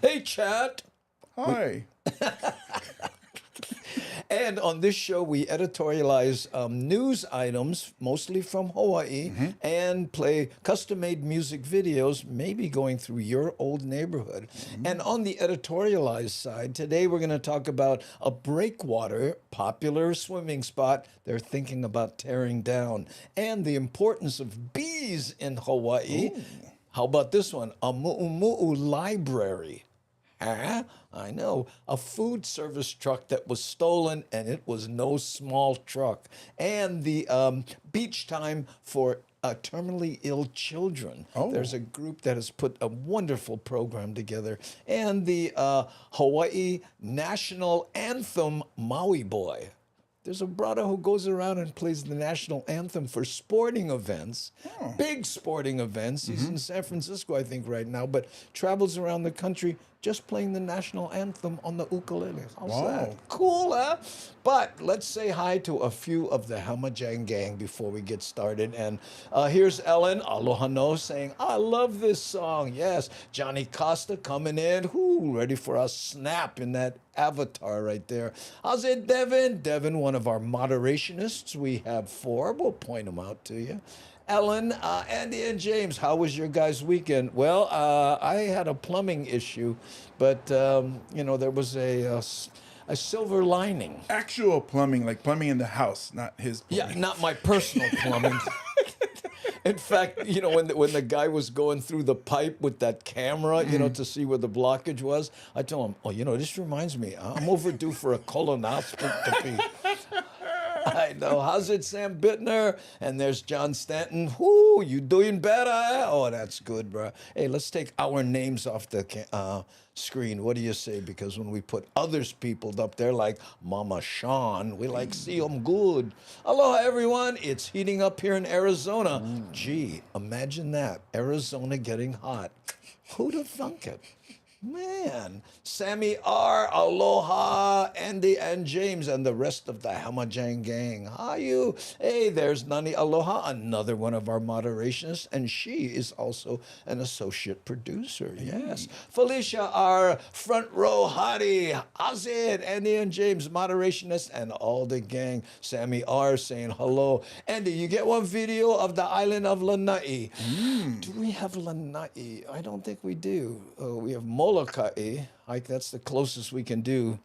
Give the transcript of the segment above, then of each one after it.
Hey, chat. Hi. And on this show, we editorialize news items, mostly from Hawaii, and play custom-made music videos, maybe going through your old neighborhood. And on the editorialized side, today we're going to talk about a Breakwater, popular swimming spot they're thinking about tearing down, and the importance of bees in Hawaii. How about this one? A Mumu Library. Huh? I know. A food service truck that was stolen, and it was no small truck. And the beach time for terminally ill children. Oh. There's a group that has put a wonderful program together. And the Hawaii National Anthem, Maui Boy. There's a brother who goes around and plays the national anthem for sporting events, big sporting events. He's in San Francisco, I think, right now, but travels around the country just playing the national anthem on the ukulele. How's that? Cool, huh? But let's say hi to a few of the Hamajang gang before we get started. And here's Ellen, aloha no, saying, I love this song. Yes, Johnny Costa coming in. Whoo, ready for a snap in that avatar right there. How's it, Devin? Devin, one of our moderationists. We have 4. We'll point them out to you. Ellen, Andy, and James, how was your guys' weekend? Well, I had a plumbing issue, but, you know, there was a silver lining. Actual plumbing, like plumbing in the house, not his plumbing. Yeah, not my personal plumbing. In fact, you know, when the guy was going through the pipe with that camera, you know, to see where the blockage was, I told him, oh, you know, this reminds me, I'm overdue for a colonoscopy. I know. How's it, Sam Bittner? And there's John Stanton. Whoo, you doing better? Oh, that's good, bro. Hey, let's take our names off the screen. What do you say? Because when we put others people up there like Mama Sean, we like see them good. Aloha, everyone. It's heating up here in Arizona. Gee, imagine that. Arizona getting hot. Who'd have thunk it? Man, Sammy R, aloha, Andy and James, and the rest of the Hamajang gang. How you? Hey, there's Nani, aloha, another one of our moderationists, and she is also an associate producer. Yes. Felicia R, front row hottie. How's it? Andy and James, moderationists, and all the gang. Sammy R saying hello. Andy, you get one video of the island of Lanai. Do we have Lanai? I don't think we do. We have Molokai. That's the closest we can do.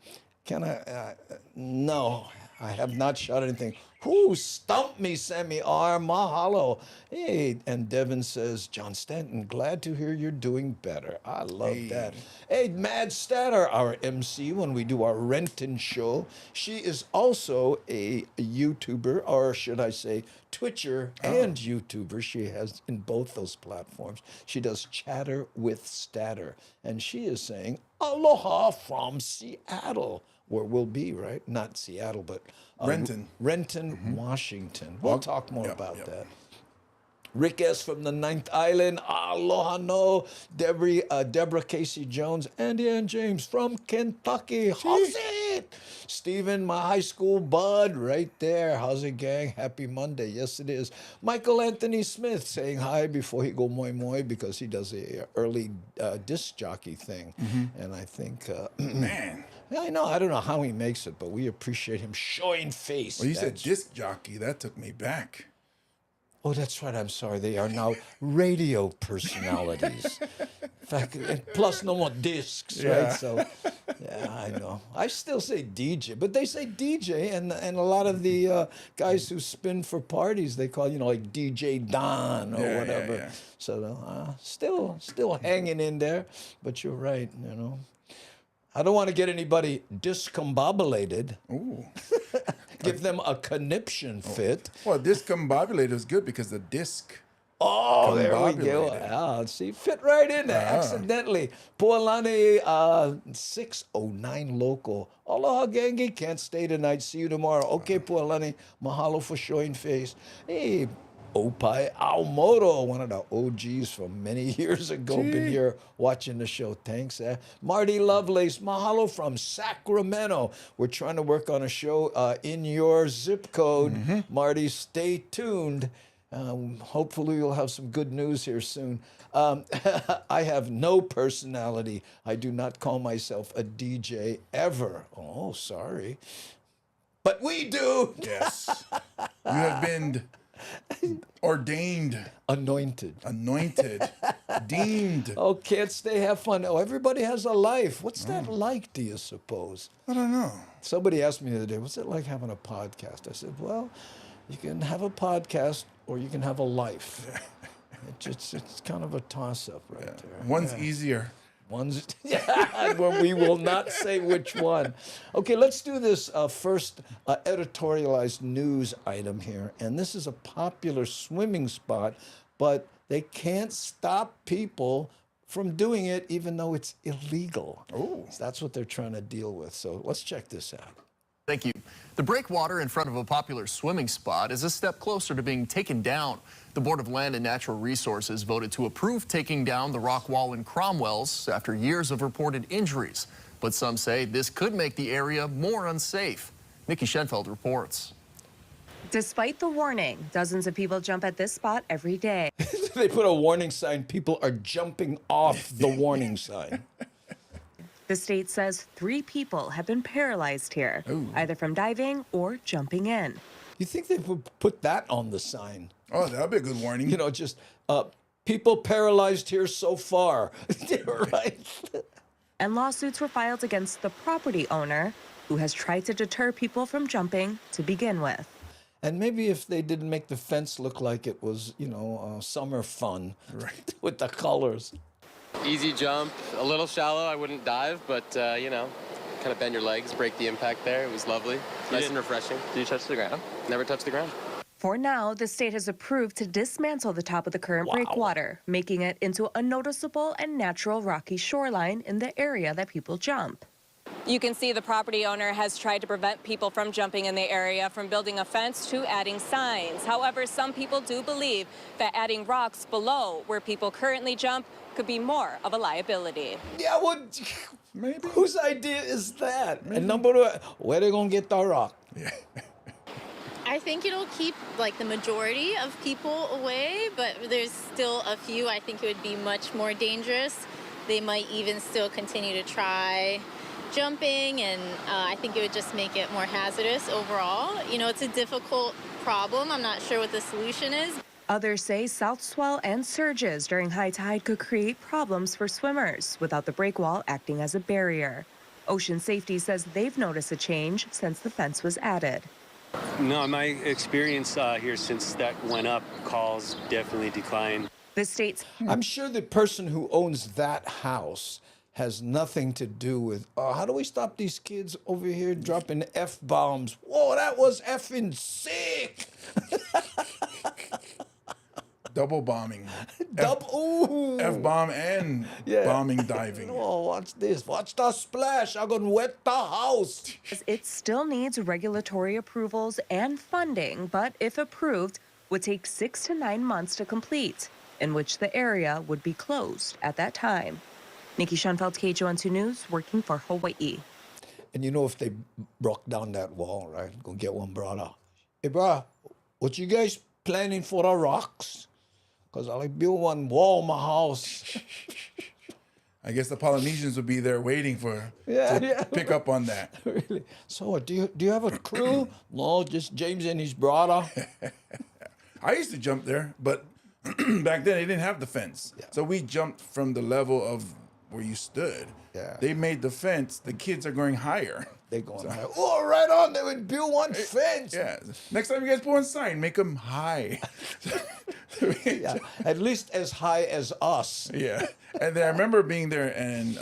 Can I? No, I have not shot anything. Who stumped me, Sammy R? Mahalo. Hey, and Devin says, John Stanton, glad to hear you're doing better. I love that. Hey, Mad Statter, our MC when we do our Renton show. She is also a YouTuber, or should I say, Twitcher and YouTuber. She has in both those platforms. She does Chatter with Statter. And she is saying, aloha from Seattle, where we'll be, right? Not Seattle, but Renton. Renton, Washington. We'll talk more about that. Rick S. from the 9th Island. Aloha no. Deborah Casey Jones. Andy and James from Kentucky. How's it? Stephen, my high school bud, right there. How's it, gang? Happy Monday. Yes, it is. Michael Anthony Smith saying hi before he go moi moi because he does a early disc jockey thing. And I think... Man. I know. I don't know how he makes it, but we appreciate him showing face. Well, you said disc jockey. That took me back. Oh, that's right. I'm sorry. They are now radio personalities. In fact, and plus no more discs, right? So, yeah, I know. I still say DJ, but they say DJ, and a lot of the guys who spin for parties, they call, you know, like DJ Don or whatever. Yeah. So, still hanging in there. But you're right, you know. I don't want to get anybody discombobulated. Ooh. Give them a conniption fit. Well, discombobulated is good because the disc. Oh, there we go. Ah, see, fit right in there accidentally. Pualani 609 local. Aloha, gangi. Can't stay tonight. See you tomorrow. Okay, Pualani. Mahalo for showing face. Hey, Opai Aomoto, one of the OGs from many years ago, been here watching the show. Thanks. Marty Lovelace, mahalo from Sacramento. We're trying to work on a show in your zip code. Marty, stay tuned. Hopefully you'll have some good news here soon. I have no personality. I do not call myself a DJ ever. Oh, sorry. But we do. Yes. You have been ordained, Anointed. deemed. Oh, kids, they have fun. Oh, everybody has a life. What's that like, do you suppose? I don't know. Somebody asked me the other day, what's it like having a podcast? I said, well, you can have a podcast or you can have a life. It's kind of a toss-up right there. One's easier. One's, well, we will not say which one. Okay, let's do this first editorialized news item here. And this is a popular swimming spot, but they can't stop people from doing it even though it's illegal. Oh. So that's what they're trying to deal with. So let's check this out. Thank you. The Breakwater in front of a popular swimming spot is a step closer to being taken down. The Board of Land and Natural Resources voted to approve taking down the rock wall in Cromwell's after years of reported injuries. But some say this could make the area more unsafe. Nikki Schenfeld reports. Despite the warning, dozens of people jump at this spot every day. They put a warning sign. People are jumping off the warning sign. The state says 3 people have been paralyzed here, either from diving or jumping in. You think they would put that on the sign? Oh, that'd be a good warning. You know, just people paralyzed here so far. Right? And lawsuits were filed against the property owner, who has tried to deter people from jumping to begin with. And maybe if they didn't make the fence look like it was, you know, summer fun, right? With the colors. Easy jump, a little shallow. I wouldn't dive, but you know, kind of bend your legs, break the impact there. It was lovely, nice and refreshing. Did you touch the ground? Never touched the ground. For now, the state has approved to dismantle the top of the current breakwater, making it into a noticeable and natural rocky shoreline in the area that people jump. You can see the property owner has tried to prevent people from jumping in the area, from building a fence to adding signs. However, some people do believe that adding rocks below where people currently jump could be more of a liability. Yeah, well, Maybe. whose idea is that? And number 2, where they gonna get the rock? Yeah. I think it'll keep like the majority of people away, but there's still a few. I think it would be much more dangerous. They might even still continue to try jumping, and I think it would just make it more hazardous overall. You know, it's a difficult problem. I'm not sure what the solution is. Others say south swell and surges during high tide could create problems for swimmers without the breakwall acting as a barrier. Ocean Safety says they've noticed a change since the fence was added. No, my experience here since that went up, calls definitely declined. The state's I'm sure the person who owns that house has nothing to do with, how do we stop these kids over here dropping F-bombs? Whoa, that was effing sick. Double bombing. Ooh. F-bomb and bombing diving. Oh, watch this. Watch the splash. I'm going to wet the house. It still needs regulatory approvals and funding, but if approved, would take 6 to 9 months to complete, in which the area would be closed at that time. Nikki Schenfeld, KHON2 News, working for Hawai'i. And you know, if they broke down that wall, right? Go get one brother. Hey, bro, what you guys planning for the rocks? Because I like build one wall in my house. I guess the Polynesians would be there waiting to pick up on that. Really? So, do you have a crew? No, just James and his brother. I used to jump there, but back then they didn't have the fence. Yeah. So we jumped from the level of where you stood. Yeah. They made the fence. The kids are going higher. They're going higher. Oh, right on. They would build one fence. Yeah. Next time you guys put one sign, make them high. Yeah. At least as high as us. Yeah. And then I remember being there, and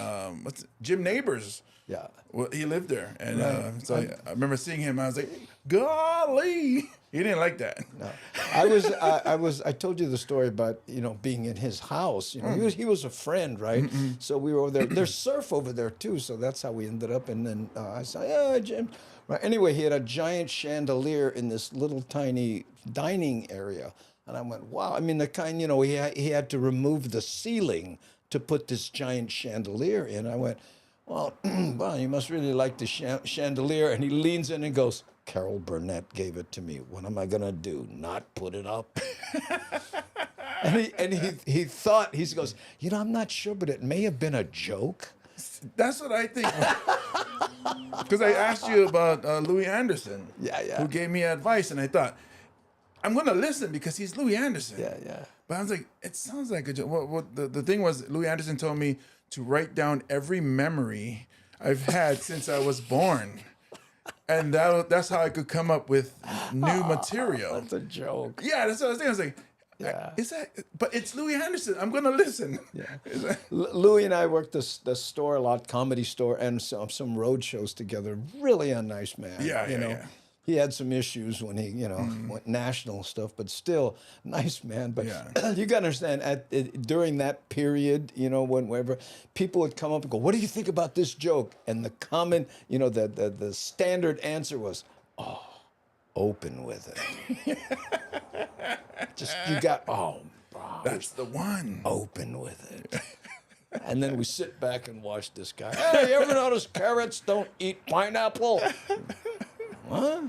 Jim Neighbors. Yeah. Well, he lived there, and so I remember seeing him. I was like, "Golly!" He didn't like that. No. I told you the story about, you know, being in his house. You know, he was a friend, right? So we were over there. There's surf over there too, so that's how we ended up. And then I said, "Yeah, Jim." Right. Anyway, he had a giant chandelier in this little tiny dining area, and I went, "Wow!" I mean, the kind, you know, he had to remove the ceiling to put this giant chandelier in. I went, "Well, wow, you must really like the chandelier." And he leans in and goes, Carol Burnett gave it to me. What am I gonna do? Not put it up? and he thought, he goes, I'm not sure, but it may have been a joke. That's what I think. Because I asked you about Louis Anderson. Yeah. Who gave me advice, and I thought, I'm going to listen because he's Louis Anderson. Yeah. But I was like, it sounds like a joke. What the thing was, Louis Anderson told me to write down every memory I've had since I was born. And that's how I could come up with new material. That's a joke. Yeah, that's what I was thinking. I was like, is that? But it's Louis Anderson. I'm gonna listen. Yeah. Louis and I worked the store a lot, comedy store, and some road shows together. Really a nice man. Yeah. He had some issues when he, went national stuff, but still nice man. But you gotta understand, during that period, whenever people would come up and go, "What do you think about this joke?" And the common, the standard answer was, "Oh, open with it." That's the one. Open with it. And then we sit back and watch this guy. Hey, you ever notice carrots don't eat pineapple? What?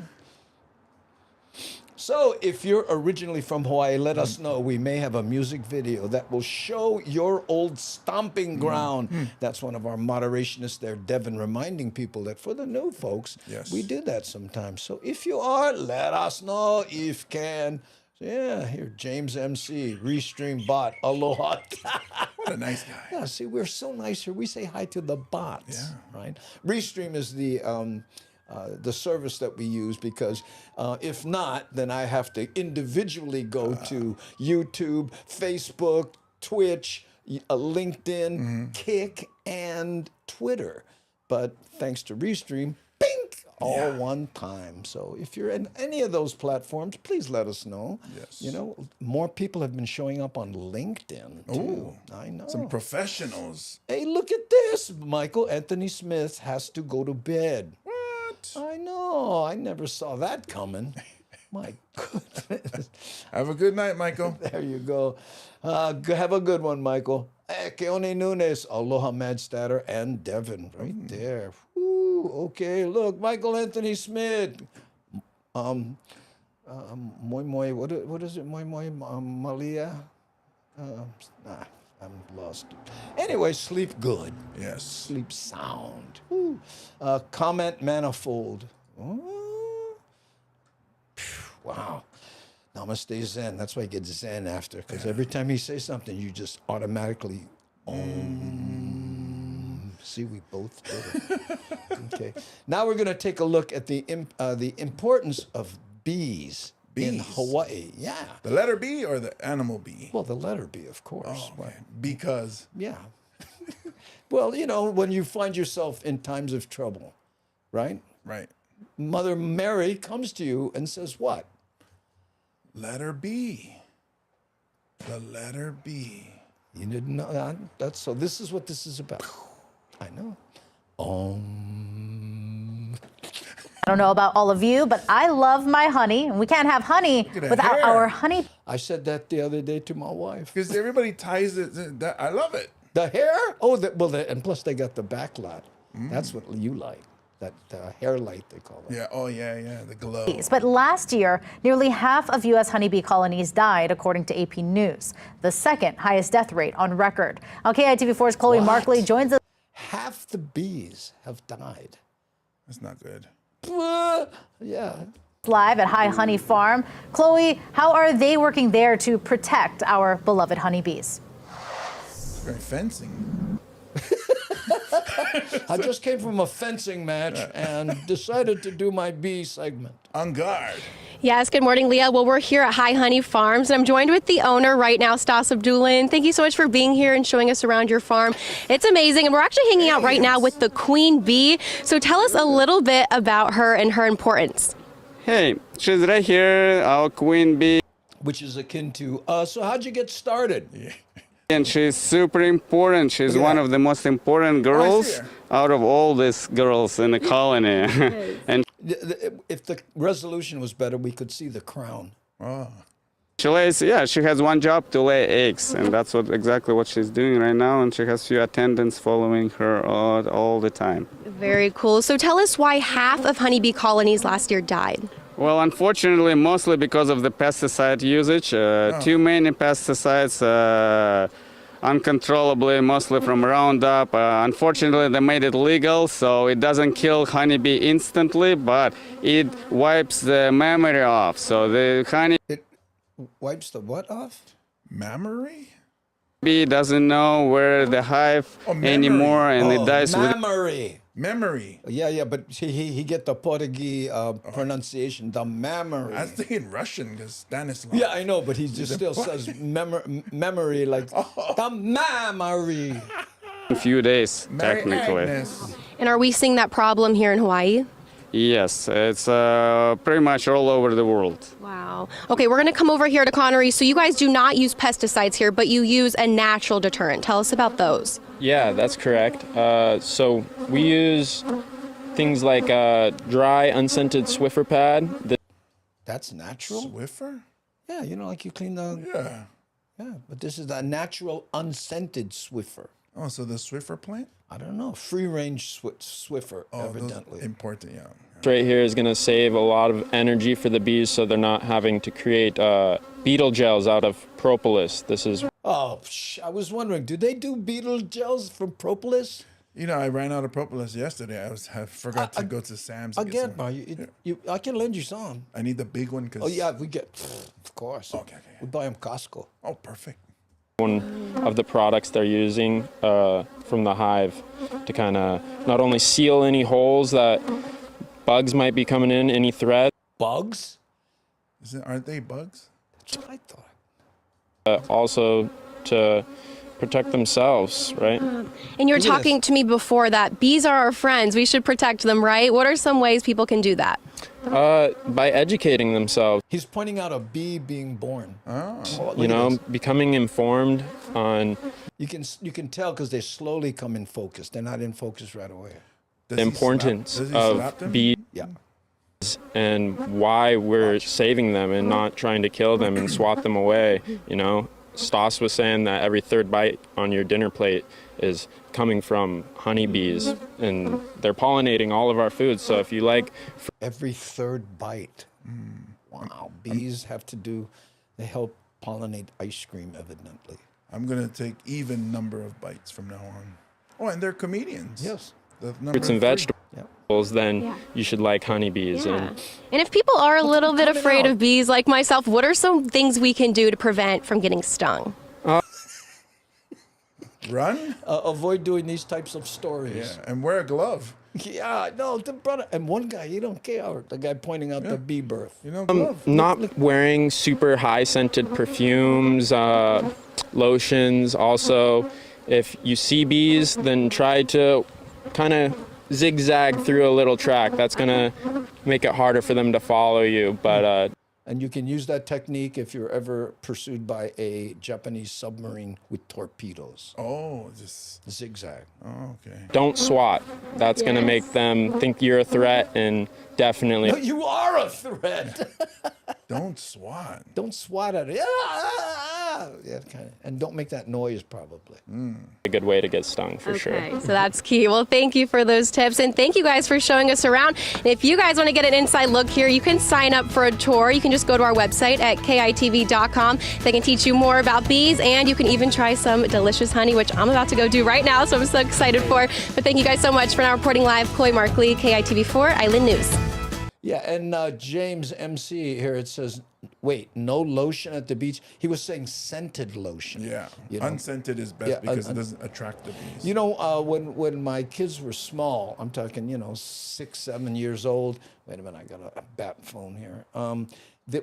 So if you're originally from Hawaii, let us know. We may have a music video that will show your old stomping ground. That's one of our moderationists there, Devin, reminding people that for the new folks, we do that sometimes. So if you are, let us know if you can. Yeah, here, James MC, Restream Bot, aloha. What a nice guy. Yeah, see, we're so nice here. We say hi to the bots, right? Restream is the service that we use because if not, then I have to individually go to YouTube, Facebook, Twitch, LinkedIn, Kick, and Twitter. But thanks to Restream, all one time. So if you're in any of those platforms, please let us know. Yes. More people have been showing up on LinkedIn too. Ooh, I know. some professionals. Hey, look at this. Michael Anthony Smith has to go to bed. What? I know. I never saw that coming. My goodness. Have a good night, Michael. There you go. Have a good one, Michael. Keone Nunes, aloha Madstatter, and Devin right there. Okay, look, Michael Anthony Smith. Moi moi, what is it? Moi moi, Malia? I'm lost. Anyway, sleep good. Yes. Sleep sound. Comment manifold. Wow. Namaste Zen. That's why I get Zen after, because every time he says something, you just automatically See, we both did it. Okay. Now we're going to take a look at the importance of bees in Hawaii. Yeah. The letter B or the animal B? Well, the letter B, of course. Oh, okay. Because. Yeah. Well, when you find yourself in times of trouble, right? Right. Mother Mary comes to you and says what? Letter B. The letter B. You didn't know that? So this is what this is about. I know. I don't know about all of you, but I love my honey, and we can't have honey without our honey. I said that the other day to my wife. Because everybody ties it. I love it. The hair? Oh, and plus they got the back lot. That's what you like. That hair light, they call it. Yeah. Oh, yeah. The glow. But last year, nearly half of U.S. honeybee colonies died, according to AP News, the second highest death rate on record. Now, KITV4's Chloe Markley joins us. Half the bees have died. That's not good. Yeah. Live at High Honey Farm. Chloe, how are they working there to protect our beloved honeybees? Very fencing. I just came from a fencing match and decided to do my bee segment. On guard. Yes, good morning, Leah. Well, we're here at High Honey Farms, and I'm joined with the owner right now, Stas Abdulin. Thank you so much for being here and showing us around your farm. It's amazing, and we're actually hanging out right now with the queen bee. So tell us a little bit about her and her importance. Hey, she's right here, our queen bee. Which is akin to, so how'd you get started? Yeah. And she's super important. She's one of the most important girls out of all these girls in the colony. And if the resolution was better, we could see the crown. Oh. She lays, yeah, she has one job to lay eggs, and that's exactly what she's doing right now, and she has few attendants following her all the time. Very cool. So tell us why half of honeybee colonies last year died. Well, unfortunately, mostly because of the pesticide usage. Too many pesticides, uncontrollably, mostly from Roundup. Unfortunately, they made it legal, so it doesn't kill honeybee instantly, but it wipes the memory off. So the honey Wipes the what off? Mammary? bee doesn't know where the hive anymore, and it dies with memory. Yeah, but he get the Portuguese pronunciation, the memory. I was thinking Russian because Stanislav. Yeah, I know, but he just still says memory like the memory. a few days, technically. And are we seeing that problem here in Hawaii? Yes, it's pretty much all over the world. Wow. Okay, we're going to come over here to Connery. So you guys do not use pesticides here, but you use a natural deterrent. Tell us about those. Yeah, that's correct. So we use things like dry, unscented Swiffer pad. That's natural? Swiffer? Yeah, like you clean the... Yeah, but this is a natural, unscented Swiffer. Oh, so the Swiffer plant? I don't know. Free-range Swiffer, evidently. Those important, yeah. Right here is going to save a lot of energy for the bees, so they're not having to create beetle gels out of propolis. This is... Oh, I was wondering, do they do beetle gels from propolis? I ran out of propolis yesterday. I forgot to go to Sam's. Again, I can lend you some. I need the big one because... Oh, yeah, we get... Of course. Okay. We buy them Costco. Oh, perfect. One of the products they're using from the hive to kind of not only seal any holes that bugs might be coming in, any thread. Bugs? Aren't they bugs? That's what I thought. Also to protect themselves, right? And you were talking to me before that bees are our friends. We should protect them, right? What are some ways people can do that? By educating themselves. He's pointing out a bee being born. Oh. Becoming informed on... You can tell because they slowly come in focus. They're not in focus right away. The importance of bees and why we're saving them and not trying to kill them and swat them away. Stas was saying that every third bite on your dinner plate is coming from honeybees, and they're pollinating all of our food. So if you like... Every third bite. Wow. Bees they help pollinate ice cream, evidently. I'm going to take even number of bites from now on. Oh, and they're comedians. Yes. Fruits and vegetables, then you should like honeybees. Yeah. And if people are a little bit afraid of bees like myself, what are some things we can do to prevent from getting stung? Run? Avoid doing these types of stories. Yeah, and wear a glove. Yeah, no, the brother. And one guy, you don't care. The guy pointing out the bee birth. Glove. Not wearing super high scented perfumes, lotions. Also, if you see bees, then try to kind of zigzag through a little track. That's going to make it harder for them to follow you. But and you can use that technique if you're ever pursued by a Japanese submarine with torpedoes. Oh, just zigzag. Oh, okay. Don't swat. That's going to make them think you're a threat, and definitely... No, you are a threat. Don't swat. Don't swat at it. Yeah, kind of. And don't make that noise, probably. A good way to get stung, for sure. Okay, so that's key. Well, thank you for those tips, and thank you guys for showing us around. And if you guys want to get an inside look here, you can sign up for a tour. You can just go to our website at kitv.com. They can teach you more about bees, and you can even try some delicious honey, which I'm about to go do right now, so I'm so excited for. But thank you guys so much for now reporting live. Chloe Markley, KITV4 Island News. Yeah, and James MC here, it says, wait, no lotion at the beach? He was saying scented lotion. Yeah, unscented is best because it doesn't attract the bees. When my kids were small, I'm talking, 6, 7 years old. Wait a minute, I got a bat phone here.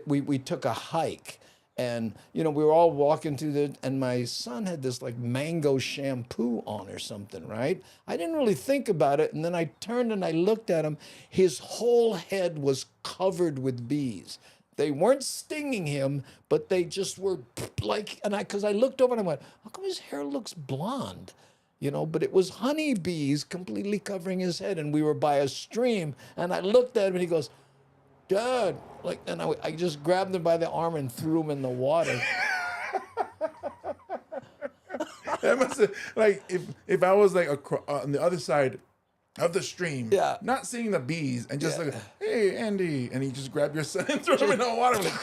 We took a hike. And, we were all walking through and my son had this like mango shampoo on or something, right? I didn't really think about it. And then I turned and I looked at him. His whole head was covered with bees. They weren't stinging him, but they just were like, because I looked over and I went, how come his hair looks blonde? But it was honeybees completely covering his head. And we were by a stream and I looked at him and he goes, Dad, like, and I just grabbed him by the arm and threw him in the water. That must have, like, if I was like on the other side of the stream, Yeah. not seeing the bees and just like, hey, Andy, and he just grabbed your son and threw him in the water. I'm like,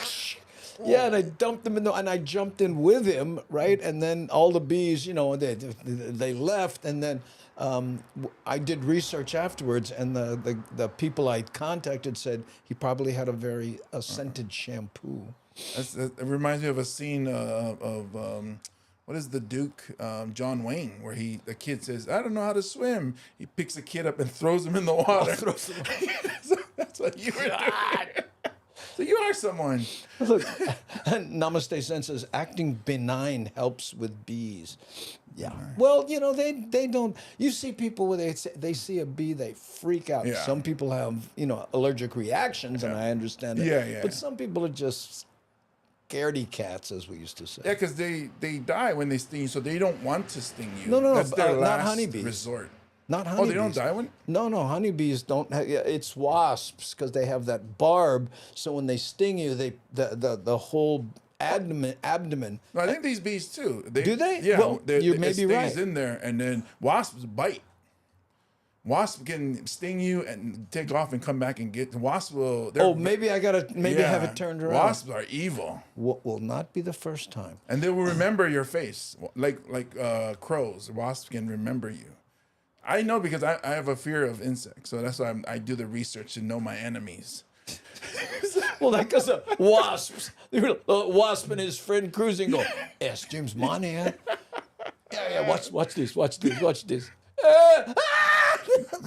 Yeah, and I dumped him in and I jumped in with him, right? And then all the bees, you know, they left, and then I did research afterwards, and the people I contacted said he probably had a very scented shampoo. it reminds me of a scene of what is the Duke, John Wayne, where the kid says, I don't know how to swim. He picks a kid up and throws him in the water. So that's what you were doing. So you are someone. Look, Namaste Sen says, acting benign helps with bees. Yeah. Well, you know, they don't. You see people where they see a bee, they freak out. Yeah. Some people have, you know, allergic reactions, and I understand it. Yeah. But some people are just scaredy cats, as we used to say. Yeah, because they die when they sting you, so they don't want to sting you. No, That's their not last honeybees. resort. Not honeybees. Oh, they don't die when? No, honeybees don't. It's wasps because they have that barb. So when they sting you, the whole abdomen. No, I think these bees too. Do they? Yeah, Well, you may be it right. stays in there, and then wasps bite. Wasps can sting you and take off and come back and get. Wasps will. Maybe I gotta have it turned around. Wasps are evil. Will not be the first time. And they will remember your face, like crows. Wasps can remember you. I know because I have a fear of insects, so that's why I do the research to know my enemies. Well, that because of wasps. Wasp and his friend cruising go, yes, James Monahan. Yeah, watch this.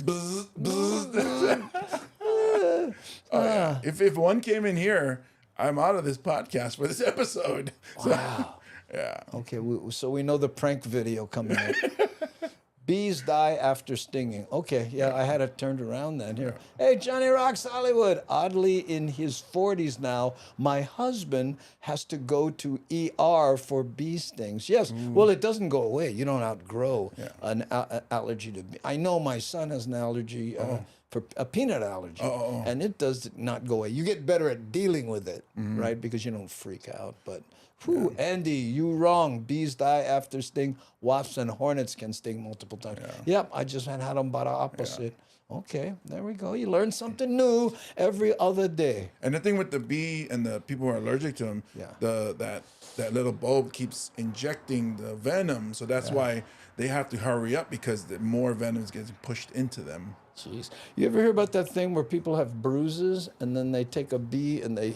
Bzz, bzz. If one came in here, I'm out of this podcast for this episode. Wow. Yeah. Okay, so we know the prank video coming up. Bees die after stinging. Okay, yeah, I had it turned around then. Here, hey, Johnny Rocks Hollywood. Oddly, in his 40s now, my husband has to go to ER for bee stings. Yes, well, it doesn't go away. You don't outgrow an allergy to bee. I know my son has an allergy for a peanut allergy, and it does not go away. You get better at dealing with it, right? Because you don't freak out, but. Whew, Andy, you wrong. Bees die after sting. Wasps and hornets can sting multiple times. Yep, I just had them about the opposite. Okay, there we go. You learn something new every other day. And the thing with the bee and the people who are allergic to them, that little bulb keeps injecting the venom. So that's why they have to hurry up because the more venom is getting pushed into them. Jeez. You ever hear about that thing where people have bruises and then they take a bee and they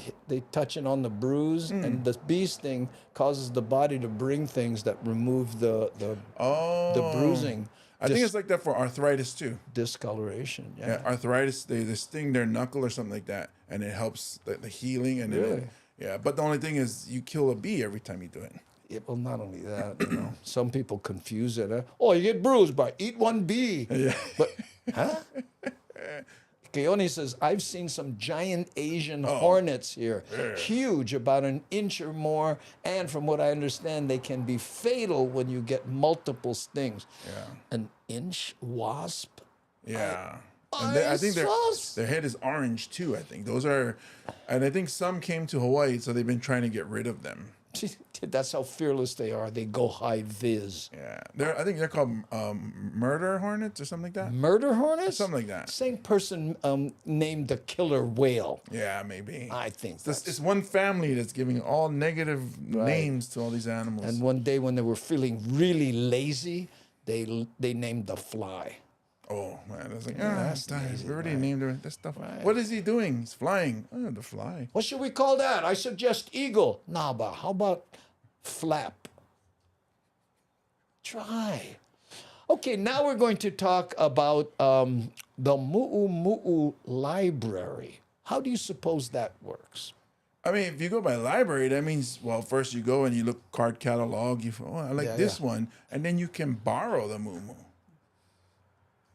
touch it on the bruise and the bee sting causes the body to bring things that remove the bruising. I think it's like that for arthritis too. Discoloration. Yeah, arthritis, they sting their knuckle or something like that, and it helps the healing. And Really? But the only thing is you kill a bee every time you do it. Yeah, well, not only that, you know, some people confuse it. Oh, you get bruised by eat one bee. Yeah. But, huh? Keone says, I've seen some giant Asian hornets here. Huge, about an inch or more. And from what I understand, they can be fatal when you get multiple stings. Yeah. An inch wasp? Yeah. And I think their head is orange too, I think. Those are, and I think some came to Hawaii, so they've been trying to get rid of them. That's how fearless they are. They go high vis. Yeah, I think they're called murder hornets or something like that. Murder hornets? Something like that. Same person named the killer whale. Yeah, maybe. I think it's one family that's giving all negative names to all these animals. And one day when they were feeling really lazy, they named the fly. Oh man, that's like that's we lazy, already named that stuff. Right. What is he doing? He's flying. Oh, the fly. What should we call that? I suggest eagle. Nah, but how about flap? Try. Okay, now we're going to talk about the Mumu Library. How do you suppose that works? I mean, if you go by library, that means, well, first you go and you look card catalog. I like this one, and then you can borrow the Mumu.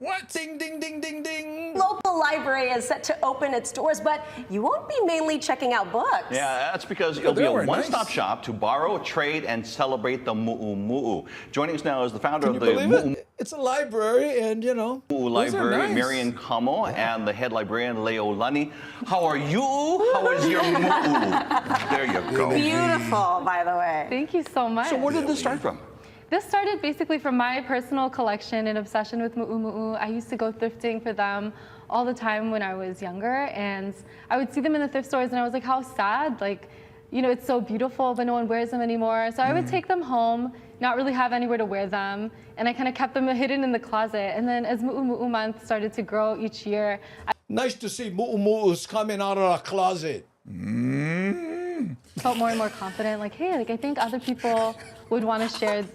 What? Ding, ding, ding, ding, ding. Local library is set to open its doors, but you won't be mainly checking out books. Yeah, that's because it'll be a one-stop shop to borrow, trade, and celebrate the Mu'u. Joining us now is the founder of the Mu'u. It's a library, and you know. Mumu Library, Marian Kamo, and the head librarian, Leo Lani. How are you? How is your Mumu? There you go. Beautiful, by the way. Thank you so much. So where did this start from? This started basically from my personal collection and obsession with mu'u. I used to go thrifting for them all the time when I was younger, and I would see them in the thrift stores, and I was like, how sad, like, you know, it's so beautiful, but no one wears them anymore. So I would take them home, not really have anywhere to wear them, and I kind of kept them hidden in the closet. And then as Mu'u month started to grow each year. Nice to see Mu'u's coming out of the closet. Felt more and more confident, like, hey, like I think other people would want to share,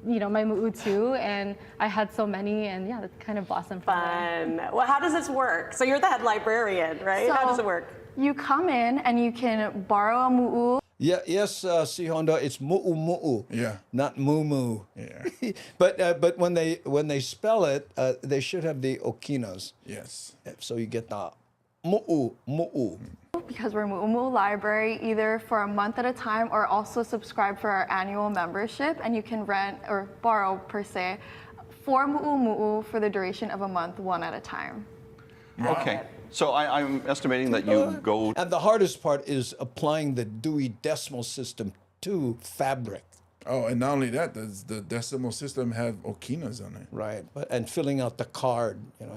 you know, my mu'u too, and I had so many, and yeah, that kind of blossomed from there. Well, how does this work? So you're the head librarian, right? How does it work? You come in and you can borrow a mu'u. Yeah, yes, Si Honda, it's mu'u, Yeah. not mumu. Yeah. But when they spell it, they should have the okinas. Yes. So you get the mu'u. Because we're Mumu Library, either for a month at a time or also subscribe for our annual membership, and you can rent or borrow per se 4 mu'u for the duration of a month, 1 at a time. Okay. So I'm estimating that you go. And the hardest part is applying the Dewey Decimal System to fabric. Oh, and not only that, does the decimal system have okinas on it? Right, and filling out the card, you know.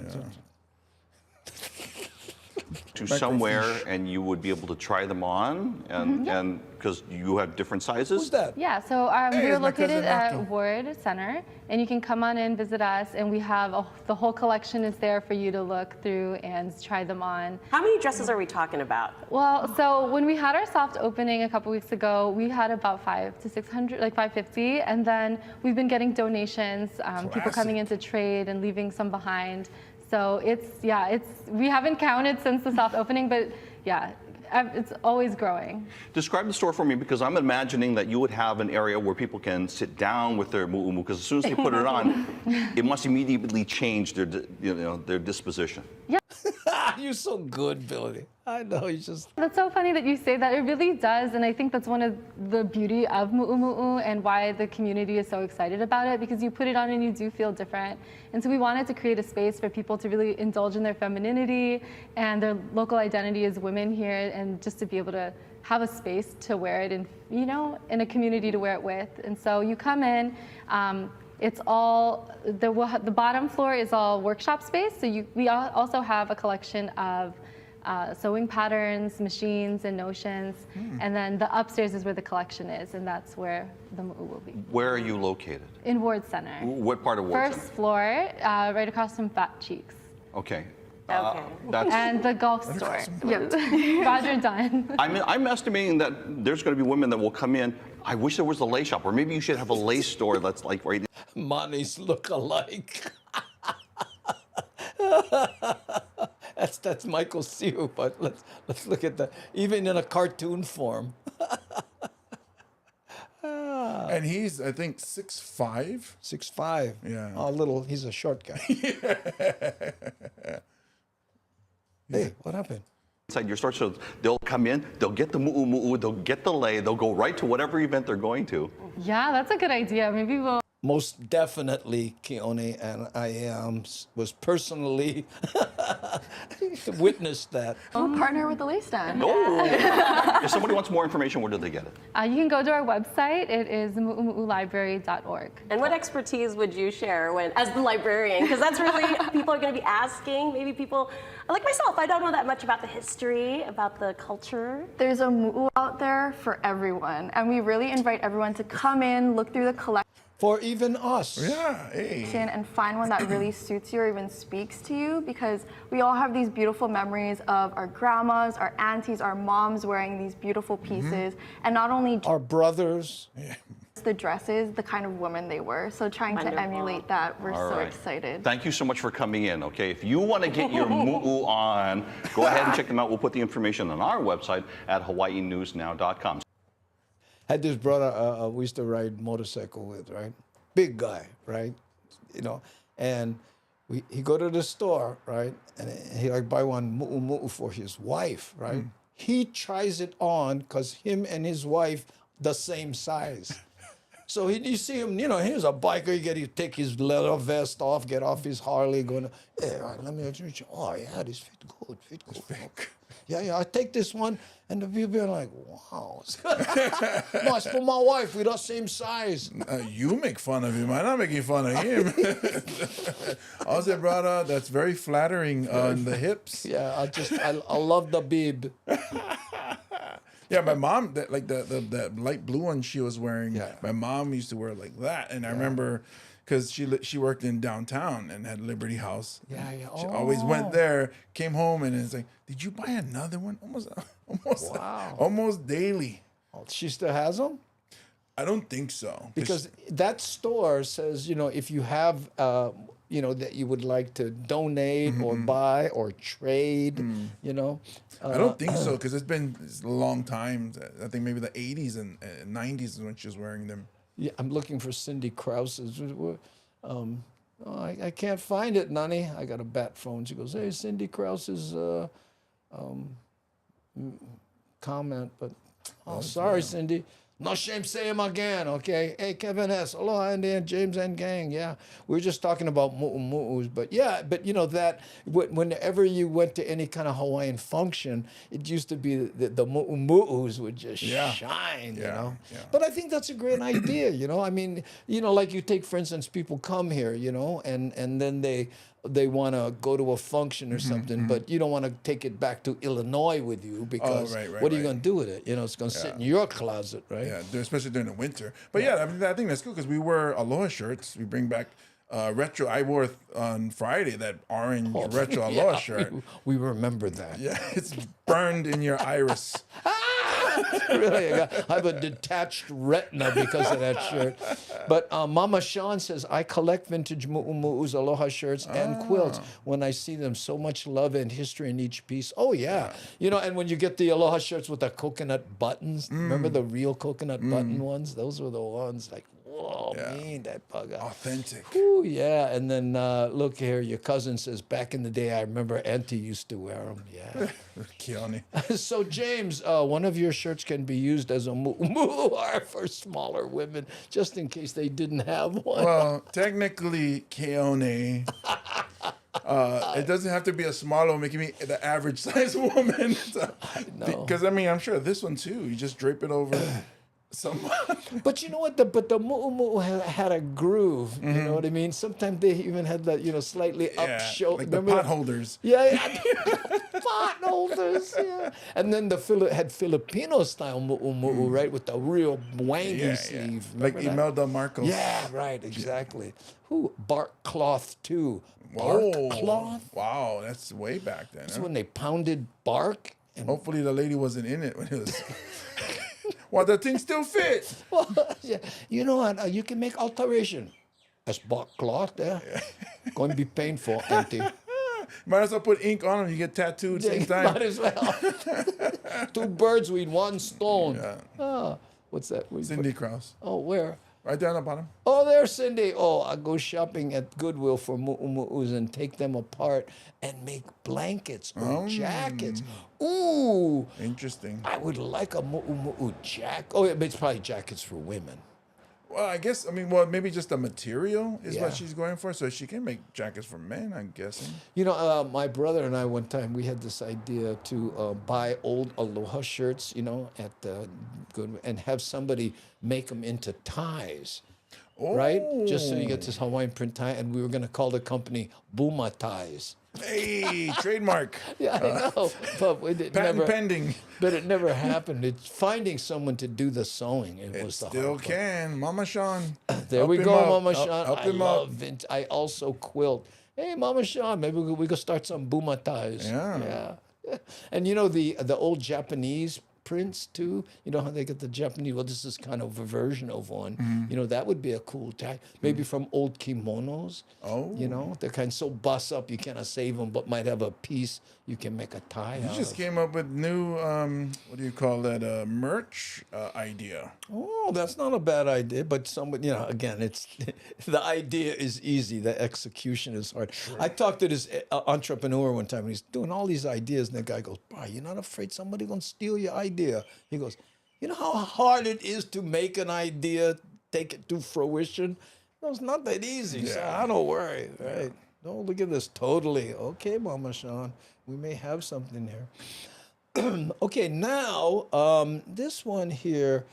To somewhere, and you would be able to try them on, and because you have different sizes. Who's that? Yeah, so Hey, we're it's my cousin located at Rocky. Ward Center, and you can come on in, visit us, and we have the whole collection is there for you to look through and try them on. How many dresses are we talking about? Well, so when we had our soft opening a couple weeks ago, we had about 500 to 600, like 550, and then we've been getting donations, people coming in to trade and leaving some behind. So we haven't counted since the soft opening, but yeah, it's always growing. Describe the store for me, because I'm imagining that you would have an area where people can sit down with their mu'u, because as soon as they put it on, it must immediately change their disposition. Yeah. You're so good, Billy. I know, you just... That's so funny that you say that. It really does, and I think that's one of the beauty of Mu'u and why the community is so excited about it, because you put it on and you do feel different. And so we wanted to create a space for people to really indulge in their femininity and their local identity as women here, and just to be able to have a space to wear it in, you know, in a community to wear it with. And so you come in, it's all, the bottom floor is all workshop space. So we also have a collection of sewing patterns, machines, and notions. And then the upstairs is where the collection is, and that's where the mu'u will be. Where are you located? In Ward Center. What part of Ward First Center? floor, right across from Fat Cheeks. Okay. Okay. And the golf store. Yep. Roger Dunn. I'm estimating that there's going to be women that will come in. I wish there was a lace shop, or maybe you should have a lace store that's like right. Money's look alike. That's Michael Siu, but let's look at that. Even in a cartoon form. And he's, I think, 6'5". 6'5". Yeah. Oh, little. He's a short guy. Hey, what happened? Inside your store, so they'll come in, they'll get the mu'u, they'll get the lei, they'll go right to whatever event they're going to. Yeah, that's a good idea. Maybe we'll. Most definitely, Keone and I was personally witnessed that. We'll partner with the Lace Stand. Oh. If somebody wants more information, where do they get it? You can go to our website. It is muumulibrary.org. And what expertise would you share as the librarian? Because that's really, people are going to be asking. Maybe people, like myself, I don't know that much about the history, about the culture. There's a mu'u out there for everyone, and we really invite everyone to come in, look through the collection. For even us. Yeah, hey. And find one that really suits you or even speaks to you, because we all have these beautiful memories of our grandmas, our aunties, our moms wearing these beautiful pieces, and not only our brothers, the dresses, the kind of women they were. So trying to emulate that, we're so excited. Thank you so much for coming in, okay? If you want to get your mu'u on, go ahead and check them out. We'll put the information on our website at hawaiinewsnow.com. Had this brother we used to ride motorcycle with, right? Big guy, right? You know, and he go to the store, right? And he like buy one mu'u for his wife, right? He tries it on because him and his wife the same size. So you see him, here's a biker. You take his leather vest off, get off his Harley, going, hey, all right, let me introduce you. Oh, yeah, this fit good. Okay. Yeah, I take this one. And the people are like, wow. No, it's for my wife. We're the same size. You make fun of him. I'm not making fun of him. I said, brother, that's very flattering on the hips. Yeah, I love the bib. Yeah, my mom, that light blue one she was wearing, my mom used to wear it like that. And I remember, because she worked in downtown and had Liberty House. Yeah. She always went there, came home, and it's like, did you buy another one? Almost daily. Oh, she still has them? I don't think so. Because that store says, if you have, that you would like to donate or buy or trade, I don't think so, because it's a long time. I think maybe the 80s and 90s is when she was wearing them. Yeah, I'm looking for Cindy Krause's. I can't find it, Nani. I got a bat phone. She goes, hey, Cindy Krause's comment, but sorry, Cindy. No shame, say him again, okay? Hey, Kevin S. Aloha, Andy and James and gang. Yeah, we were just talking about mu'umu'us, but that whenever you went to any kind of Hawaiian function, it used to be the mu'umu'us would just shine, Yeah. But I think that's a great idea, I mean, like you take, for instance, people come here, and then they want to go to a function or something, but you don't want to take it back to Illinois with you because what are you going to do with it? It's going to sit in your closet, right? Yeah, especially during the winter. But I think that's cool because we wear Aloha shirts. We bring back retro. I wore on Friday that orange retro Aloha shirt. We remember that. Yeah, it's burned in your iris. Really, I have a detached retina because of that shirt. But Mama Sean says, I collect vintage mu'umu'us, Aloha shirts, and quilts. When I see them, so much love and history in each piece. Oh, yeah. And when you get the Aloha shirts with the coconut buttons, remember the real coconut button ones? Those were the ones like, whoa, man, that bug out. Authentic. Ooh, yeah. And then look here, your cousin says, back in the day, I remember Auntie used to wear them. Yeah. Keone. So, James, one of your shirts can be used as a mu'umu'u for smaller women, just in case they didn't have one. Well, technically, Keone. It doesn't have to be a smaller one, making me the average size woman. Because, I'm sure this one, too. You just drape it over. But you know what? But the mu'umu'u had a groove. You know what I mean? Sometimes they even had that, slightly up shoulder. Like the pot holders. Yeah. Pot holders. Yeah. And then had Filipino style mu'umu'u, right, with the real wangy sleeve. Like Imelda Marcos. Yeah, right. Exactly. Bark cloth too. Bark cloth. Wow, that's way back then. That's when they pounded bark. And hopefully the lady wasn't in it when it was. Well, the thing still fits. Yeah. You know what? You can make alteration. That's bark cloth there. Going to be painful, Auntie. Might as well put ink on them. You get tattooed same time. Might as well. 2 birds with 1 stone. Yeah. What's that? Cindy Krause. Oh, where? Right there on the bottom. Oh, there's Cindy. Oh, I go shopping at Goodwill for mu'umu'us and take them apart and make blankets or jackets. Ooh. Interesting. I would like a mu'umu'u jacket. Oh, yeah, but it's probably jackets for women. Well, I guess, maybe just the material is what she's going for. So she can make jackets for men, I'm guessing. My brother and I, one time, we had this idea to buy old Aloha shirts, at Goodwill, and have somebody make them into ties. Right? Just so you get this Hawaiian print tie. And we were going to call the company Bumatai. Hey, trademark. Yeah, I know. But patent pending. But it never happened. It's finding someone to do the sewing. It was the still hard can. Mama Sean. There we go, Mama Sean. I love vintage. I also quilt. Hey, Mama Sean, maybe we could start some Bumatais. Yeah. And the old Japanese prints too. You know how they get the Japanese? Well, this is kind of a version of one. That would be a cool tie. Maybe from old kimonos. Oh. They're kind of so bust up you cannot save them, but might have a piece you can make a tie out You just came up with new, what do you call that, merch idea. Oh, that's not a bad idea, but somebody, again, it's the idea is easy, the execution is hard. Sure. I talked to this entrepreneur one time, and he's doing all these ideas, and the guy goes, "Bro, you're not afraid somebody gonna steal your idea?" He goes, "You know how hard it is to make an idea take it to fruition. No, it's not that easy. So don't worry, right? Don't look at this totally. Okay, Mama Sean, we may have something here. Okay, now this one here.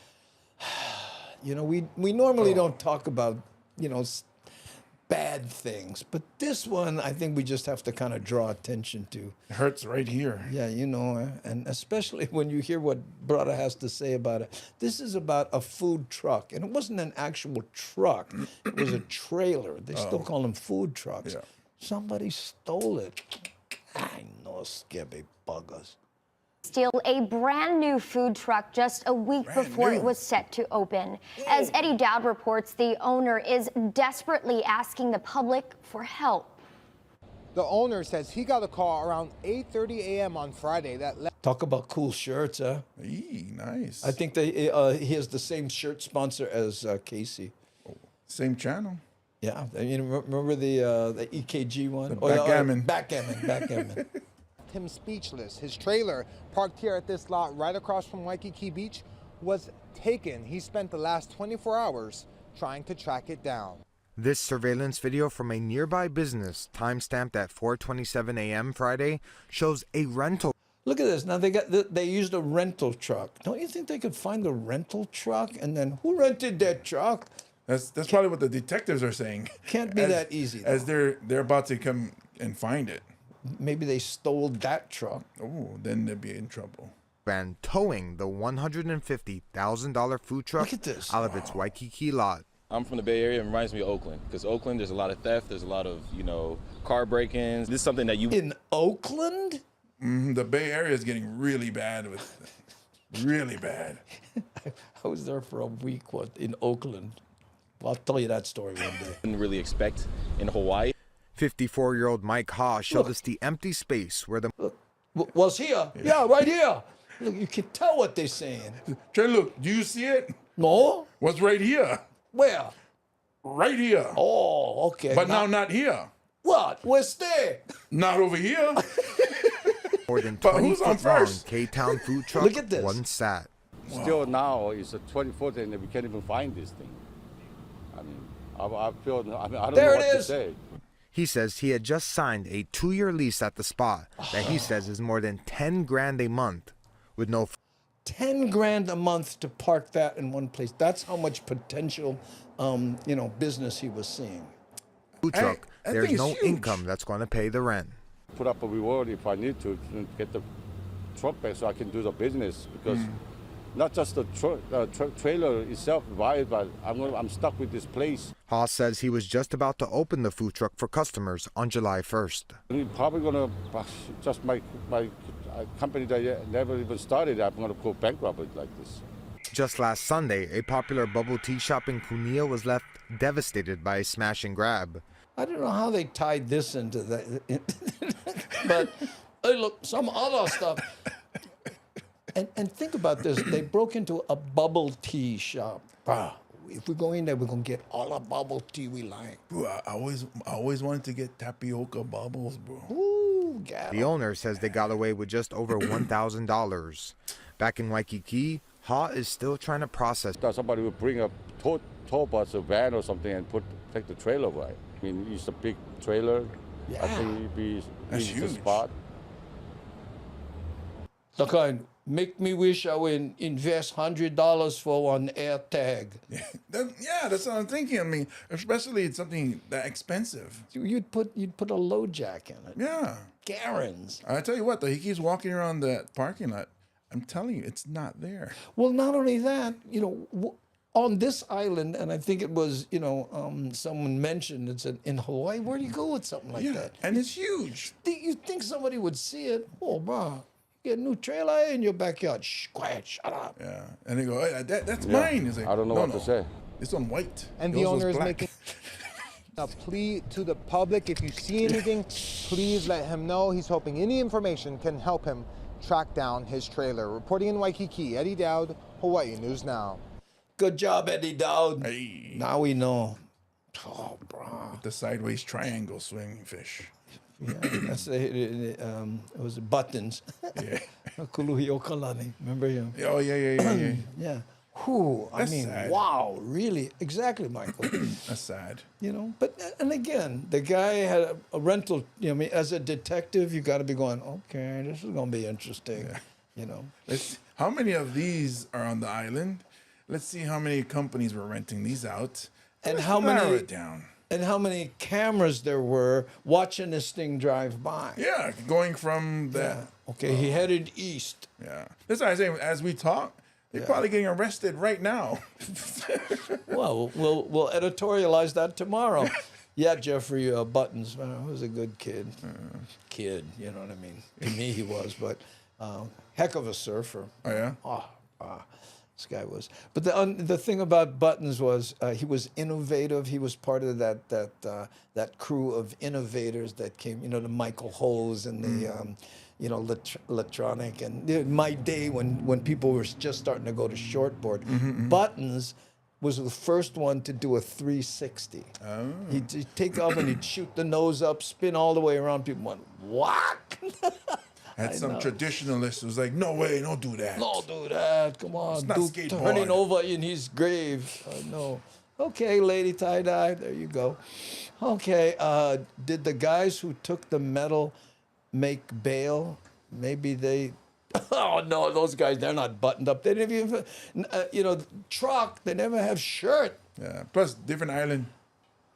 You know, we normally don't talk about, you know, bad things, but this one I think we just have to kind of draw attention to. It hurts right here. Yeah, you know, and especially when you hear what Brother has to say about it. This is about a food truck, and it wasn't an actual truck. It was a trailer. They still call them food trucks. Yeah. Somebody stole it. I know, scabby buggers. Steal a brand new food truck just a week before it was set to open. As Eddie Dowd reports, the owner is desperately asking the public for help. The owner says he got a call around 8:30 a.m. on Friday that Talk about cool shirts, huh? Nice. I think he has the same shirt sponsor as Casey. Same channel. Yeah, you know, remember the EKG one? Backgammon. Backgammon. him speechless. His trailer, parked here at this lot right across from Waikiki Beach, was taken. He spent the last 24 hours trying to track it down. This surveillance video from a nearby business, timestamped at 4:27 a.m. Friday, shows a rental. Look at this. Now they used a rental truck. Don't you think they could find a rental truck? And then who rented that truck? That's probably what the detectives are saying. Can't be that easy, though. As they're about to come and find it. Maybe they stole that truck. Oh, then they'd be in trouble. And towing the $150,000 food truck out of its Waikiki lot. I'm from the Bay Area. It reminds me of Oakland, because Oakland, there's a lot of theft. There's a lot of, car break-ins. This is something that you... In Oakland? The Bay Area is getting really bad really bad. I was there for a week in Oakland. Well, I'll tell you that story one day. Didn't really expect in Hawaii. 54-year-old Mike Ha showed us the empty space where the... Was here? Yeah, right here. Look, you can tell what they're saying. Trey, look, do you see it? No. What's right here? Where? Right here. Oh, okay. But now not here. What? Where's there? Not over here. More than But 20 who's on foot long first? K-Town food truck Look at this. once sat. Still now, it's the 24th and we can't even find this thing. I mean, I feel, I don't know what to say. He says he had just signed a 2-year lease at the spot that he says is more than 10 grand a month with no... 10 grand a month to park that in one place. That's how much potential, business he was seeing. Food truck, that there's thing is no huge. income that's going to pay the rent. Put up a reward if I need to get the truck back so I can do the business, because not just the trailer itself, but I'm stuck with this place. Haas says he was just about to open the food truck for customers on July 1st. I'm probably going to, just my company that never even started, I'm going to go bankrupt like this. Just last Sunday, a popular bubble tea shop in Kunia was left devastated by a smash and grab. I don't know how they tied this into that. But hey, look, some other stuff. And think about this. They broke into a bubble tea shop. If we go in there, we're going to get all the bubble tea we like. Bro, I always wanted to get tapioca bubbles, bro. Ooh, got The owner says they got away with just over $1,000. Back in Waikiki, Ha is still trying to process. Somebody would bring a tow bus, a van or something, and take the trailer away. I mean, it's a big trailer. Yeah. I think it'd be That's easy to huge. spot. Look, make me wish I would invest $100 for one air tag. That's what I'm thinking. I mean, especially it's something that expensive. You'd put a low jack in it. Yeah. Garens. I tell you what, though, he keeps walking around that parking lot. I'm telling you, it's not there. Well, not only that, on this island, and I think it was, someone mentioned, it's in Hawaii. Where do you go with something like that? And it's huge. You think somebody would see it? Oh, bro, get a new trailer in your backyard. Shh, quiet, shut up. Yeah. And they go, hey, that's mine. It's like, I don't know what to say. It's on white. And the Yours was owner is black. making a plea to the public. If you see anything, please let him know. He's hoping any information can help him track down his trailer. Reporting in Waikiki, Eddie Dowd, Hawaii News Now. Good job, Eddie Dowd. Hey. Now we know. Oh, bro. With the sideways triangle swimming fish. Yeah, that's it was Buttons. Yeah. Kuluhi Okalani. Remember him? Oh, yeah. Yeah. Whew, I That's mean, sad. wow, really? Exactly, Michael. That's sad. You know, but, and again, the guy had a rental, you know, I mean, as a detective, you got to be going, okay, this is going to be interesting, you know. How many of these are on the island? Let's see how many companies were renting these out. And Let's how narrow many it down. And how many cameras there were watching this thing drive by. Yeah, going from the... Yeah. Okay, he headed east. Yeah. That's why I say, as we talk, they're probably getting arrested right now. Well, we'll editorialize that tomorrow. Yeah, Jeffrey Buttons, was a good kid. Kid, you know what I mean? To me, he was, but heck of a surfer. Oh, yeah? This guy was. But the thing about Buttons was he was innovative. He was part of that crew of innovators that came, you know, the Michael Hose and the, you know, electronic. And my day when people were just starting to go to shortboard, Buttons was the first one to do a 360. Oh. He'd take off and he'd shoot the nose up, spin all the way around. People went, what? Had some traditionalists who was like, no way, don't do that. Don't do that. Come on. It's not skateboard. Turning over in his grave. No. Okay, lady tie-dye. There you go. Okay. Did the guys who took the medal make bail? Maybe they... Oh, no, those guys, they're not buttoned up. They didn't even... you know, truck, they never have shirt. Yeah. Plus, different island.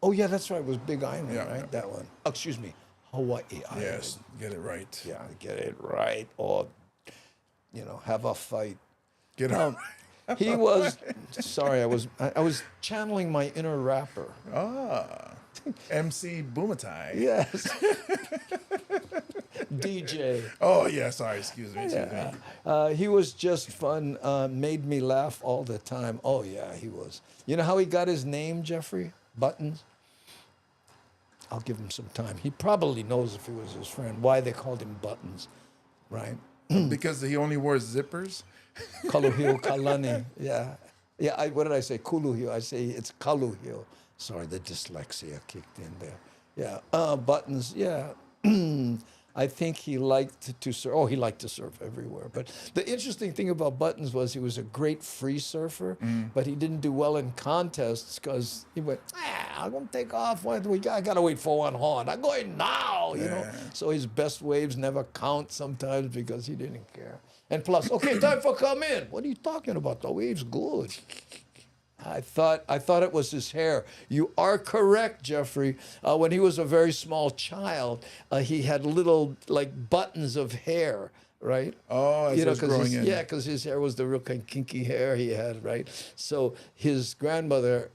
Oh, yeah, that's right. It was Big Island, Yeah, right? yeah. That one. Oh, excuse me. Hawai'i Island. Yes, get it right. Yeah, get it right. Or, you know, have a fight. Get out. He was, sorry, I was channeling my inner rapper. MC Bumatai. Yes. DJ. Oh, yeah, sorry, excuse me. He was just fun, made me laugh all the time. Oh, yeah, he was. You know how he got his name, Jeffrey? Buttons? I'll give him some time. He probably knows if he was his friend why they called him Buttons, right? Because he only wore zippers? Kaluhio Kalani, yeah. Yeah, what did I say? Kuluhio. I say it's Kaluhio. Sorry, the dyslexia kicked in there. Yeah, Buttons, yeah. I think he liked to surf. Oh, he liked to surf everywhere. But the interesting thing about Buttons was he was a great free surfer, but he didn't do well in contests because he went, I'm going to take off. I got to wait for one horn. I'm going now, you know. So his best waves never count sometimes because he didn't care. And plus, okay, time for come in. What are you talking about? The wave's good. I thought it was his hair. You are correct, Jeffrey. When he was a very small child, he had little like buttons of hair, right? Oh, as it was growing in. Yeah, because his hair was the real kind of kinky hair he had, right? So his grandmother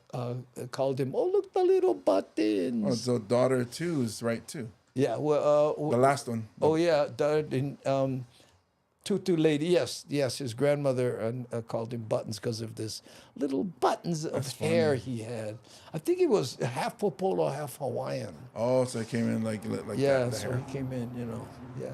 called him, "Oh, look, the little buttons." Oh, so daughter two is right too. Yeah, well, the last one. Oh yeah, Tutu lady, yes, his grandmother called him Buttons because of this little buttons of hair he had. I think he was half Popolo, half Hawaiian. Oh, so it came in like yeah, that. So he came in, you know, yeah.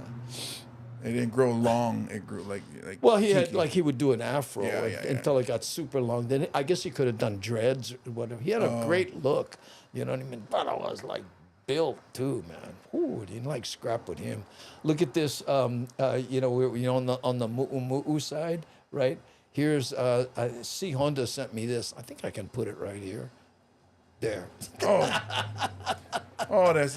It didn't grow long. It grew like. Well, he kinky. had like he would do an afro until it got super long. Then I guess he could have done dreads or whatever. He had a great look, you know what I mean. But I was like built too, man. Ooh, didn't like scrap with him. Look at this. You know, we're on the Mu'u side, right? Here's C Honda sent me this. I think I can put it right here. There. Oh, that's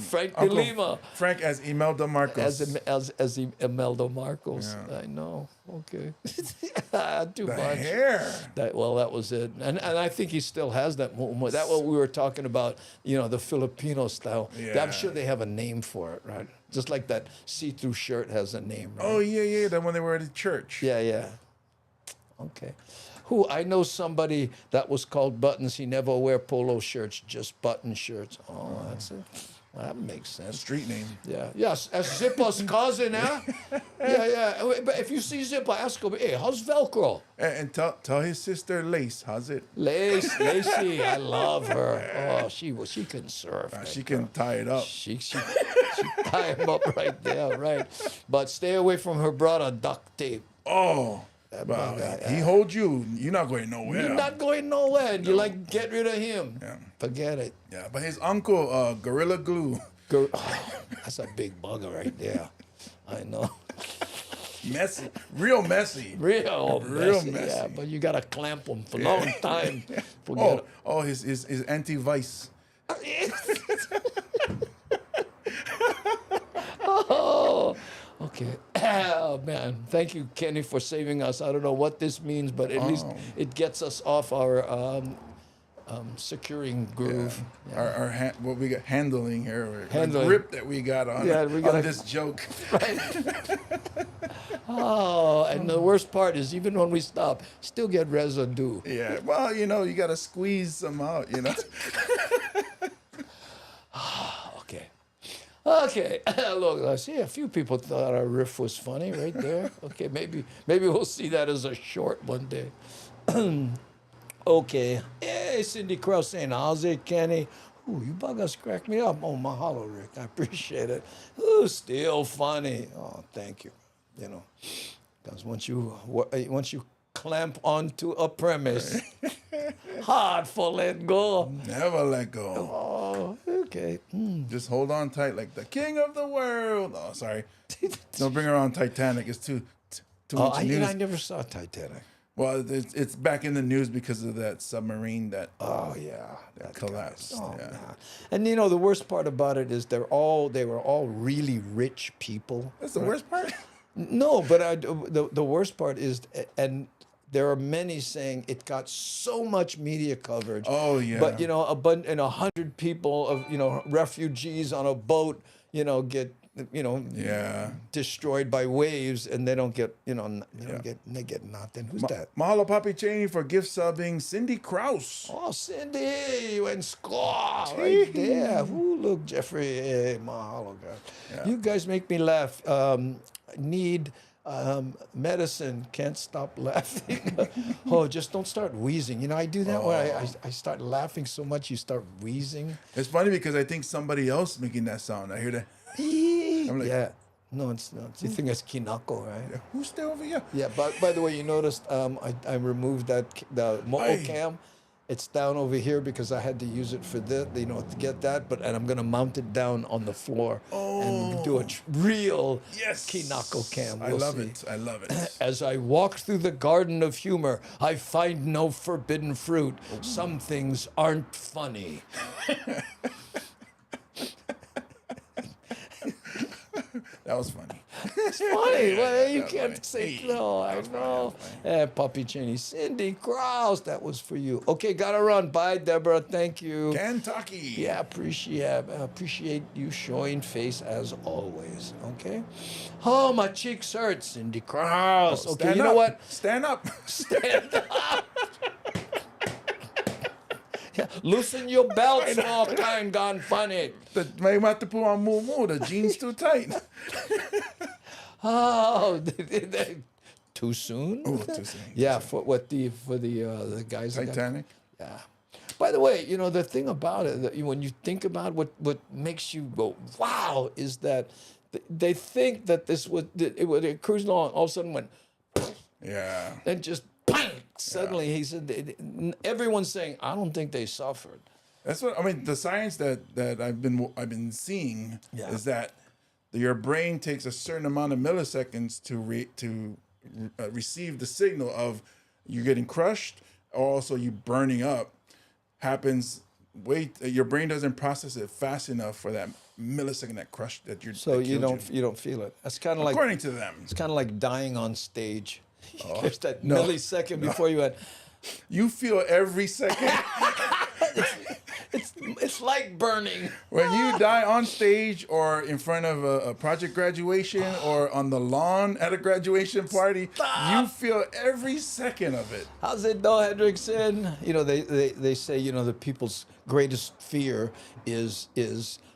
Frank Uncle de Lima. Frank as Imelda Marcos. As Imelda Marcos. Yeah. I know. Okay. Too the much. Hair. That was it. And I think he still has that. That's what we were talking about. You know, the Filipino style. Yeah. I'm sure they have a name for it, right? Just like that see-through shirt has a name. Right? Oh yeah, that one they wear at church. Yeah. Okay. I know somebody that was called Buttons. He never wear polo shirts, just button shirts. Oh, that's it. Well, that makes sense. Street name. Yeah. Yes, as Zipper's cousin, huh? Yeah. But if you see Zipper, ask him, hey, how's Velcro? And tell his sister Lace, how's it? Lacey, I love her. Oh, she can surf. She can tie it up. She tie him up right there, right? But stay away from her brother, duct tape. Oh. Well, he holds you. You're not going nowhere. You're not going nowhere. No. You like get rid of him. Yeah. Forget it. Yeah, but his uncle, Gorilla Glue. That's a big bugger right there. I know. Messy. Real messy. Real messy. messy. Yeah, but you got to clamp them for a long time. Forget His anti-vice. Oh, okay. Oh, man. Thank you, Kenny, for saving us. I don't know what this means, but at least it gets us off our securing groove. Yeah. Our what we got handling here, Handling. the grip that we got on, on this joke. Right. Oh, and the worst part is even when we stop, still get residue. Yeah. Well, you know, you got to squeeze some out. You know. Okay, look, I see a few people thought our riff was funny right there. Okay, maybe we'll see that as a short one day. Okay, hey, Cindy Krause saying, how's it, Kenny? Ooh, you buggers crack me up. Oh, mahalo, Rick, I appreciate it. Ooh, still funny. Oh, thank you. You know, because once you clamp onto a premise, hard for let go. Never let go. Oh, okay. Just hold on tight like the king of the world. Oh, sorry. Don't bring around Titanic. It's too much news. I never saw Titanic. Well, it's back in the news because of that submarine that that collapsed. Oh, yeah. man. And you know the worst part about it is they were all really rich people. That's the worst part. No, but the worst part is, and there are many saying it got so much media coverage. Oh yeah. But you know, 100 people of refugees on a boat, get destroyed by waves, and they don't get they get nothing. Who's that? Mahalo Papi Cheney for gift subbing Cindy Krause. Oh, Cindy, you went score right there. Ooh, look, Jeffrey, hey, mahalo, God. Yeah. You guys make me laugh. Need medicine, can't stop laughing. Oh, just don't start wheezing. I do that when I start laughing so much, you start wheezing. It's funny because I think somebody else making that sound. I hear that. I'm like, yeah. No, it's not. You think it's kinako, right? Yeah. Who's still over here? Yeah, but by the way, you noticed I removed the mo'o cam. It's down over here because I had to use it for this, to get that. And I'm gonna mount it down on the floor and do a real kinako cam. We'll I love it. As I walk through the garden of humor, I find no forbidden fruit. Some things aren't funny. That was funny. It's funny. Well, you can't say no. I know. Papi Cheney, Cindy Krause, that was for you. Okay, gotta run. Bye, Deborah. Thank you. Kentucky. Yeah, appreciate you showing face as always. Okay. Oh, my cheeks hurt, Cindy Krause. Okay, you know what? Stand up. Stand up. Yeah, loosen your belt, small kind gone funny. May have to put on Mumu. The jeans too tight. Oh, too soon? Oh, too soon. Yeah, for the guys. Titanic. Yeah. By the way, the thing about it, that when you think about what makes you go wow, is that they think that it cruised along, all of a sudden went, yeah, and just bang. Suddenly, he said, everyone's saying, I don't think they suffered. That's what I mean. The science that I've been seeing is that your brain takes a certain amount of milliseconds to receive the signal of you getting crushed, or also you burning up. Happens. Your brain doesn't process it fast enough for that millisecond that crushed that you're. So you don't feel it. That's kind of like, according to them, it's kind of like dying on stage. There's that millisecond before you had. You feel every second. It's like burning. When you die on stage or in front of a project graduation or on the lawn at a graduation party, you feel every second of it. How's it, though, Hendrickson? They say, the people's greatest fear is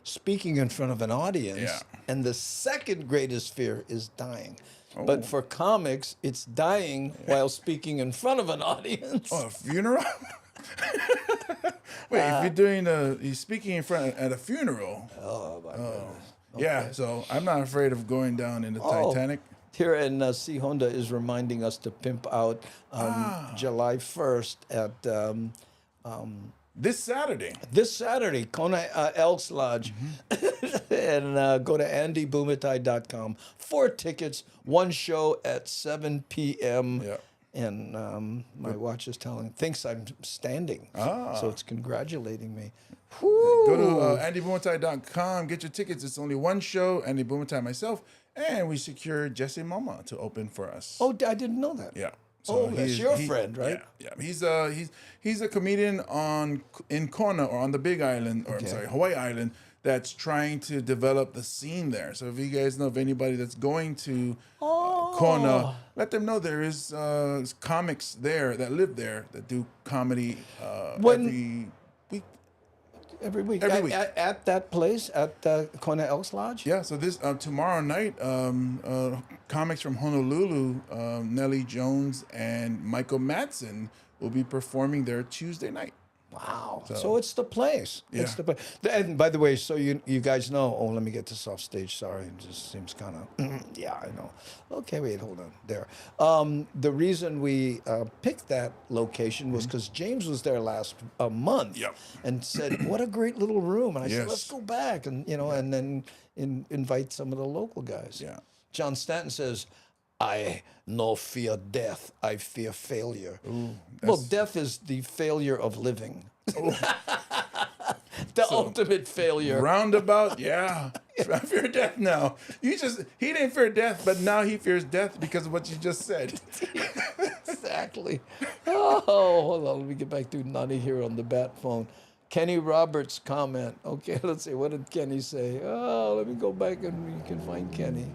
speaking in front of an audience. Yeah. And the second greatest fear is dying. But for comics, it's dying while speaking in front of an audience. Oh, a funeral? Wait, if you're speaking in front at a funeral. Oh, my goodness. Okay. Yeah, so I'm not afraid of going down in the Titanic. Here, and C. Honda is reminding us to pimp out July 1st at This Saturday. This Saturday, Kona Elks Lodge. And go to andybumatai.com. 4 tickets, 1 show at 7 p.m. Yeah. And my watch is thinks I'm standing. So it's congratulating me. Go to andybumatai.com, get your tickets. It's only 1 show, Andy Bumatai, myself, and we secured Jesse Mama to open for us. Oh, I didn't know that. Yeah. That's your friend, right? Yeah. He's a comedian in Kona, or on the Big Island, or I'm sorry, Hawaii Island, that's trying to develop the scene there. So if you guys know of anybody that's going to Kona, let them know there is comics there that live there that do comedy every week. Every week. At that place, at the Kona Elks Lodge? Yeah, so this tomorrow night, comics from Honolulu, Nellie Jones and Michael Madsen will be performing there Tuesday night. Wow. So it's the place. Yeah. It's the place. And by the way, so you guys know, let me get this off stage. Sorry, it just seems kind of, yeah, I know. Okay, wait, hold on. There. The reason we picked that location was because James was there last month and said, what a great little room. And I said, let's go back and, and then invite some of the local guys. Yeah. John Stanton says, I no fear death, I fear failure. Ooh, well, death is the failure of living. The ultimate failure. Roundabout, yeah. I fear death now. He didn't fear death, but now he fears death because of what you just said. Exactly. Oh, hold on. Let me get back to Nani here on the bat phone. Kenny Roberts' comment. Okay, let's see. What did Kenny say? Oh, let me go back and you can find Kenny.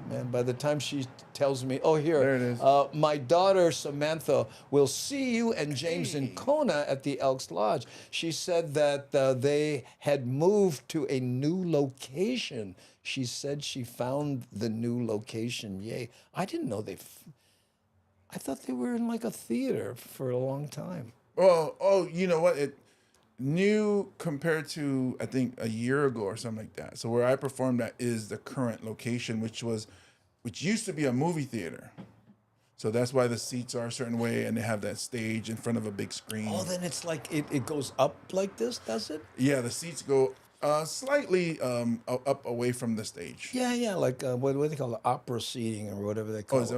Man, by the time she tells me, here. There it is. My daughter, Samantha, will see you and James in Kona at the Elks Lodge. She said that they had moved to a new location. She said she found the new location. Yay. I didn't know I thought they were in like a theater for a long time. Oh, you know what? New compared to, I think, a year ago or something like that. So where I performed at is the current location, which used to be a movie theater. So that's why the seats are a certain way and they have that stage in front of a big screen. Oh, then it's like it goes up like this, does it? Yeah, the seats go slightly up away from the stage. Yeah, like what do they call it? Opera seating or whatever they call it.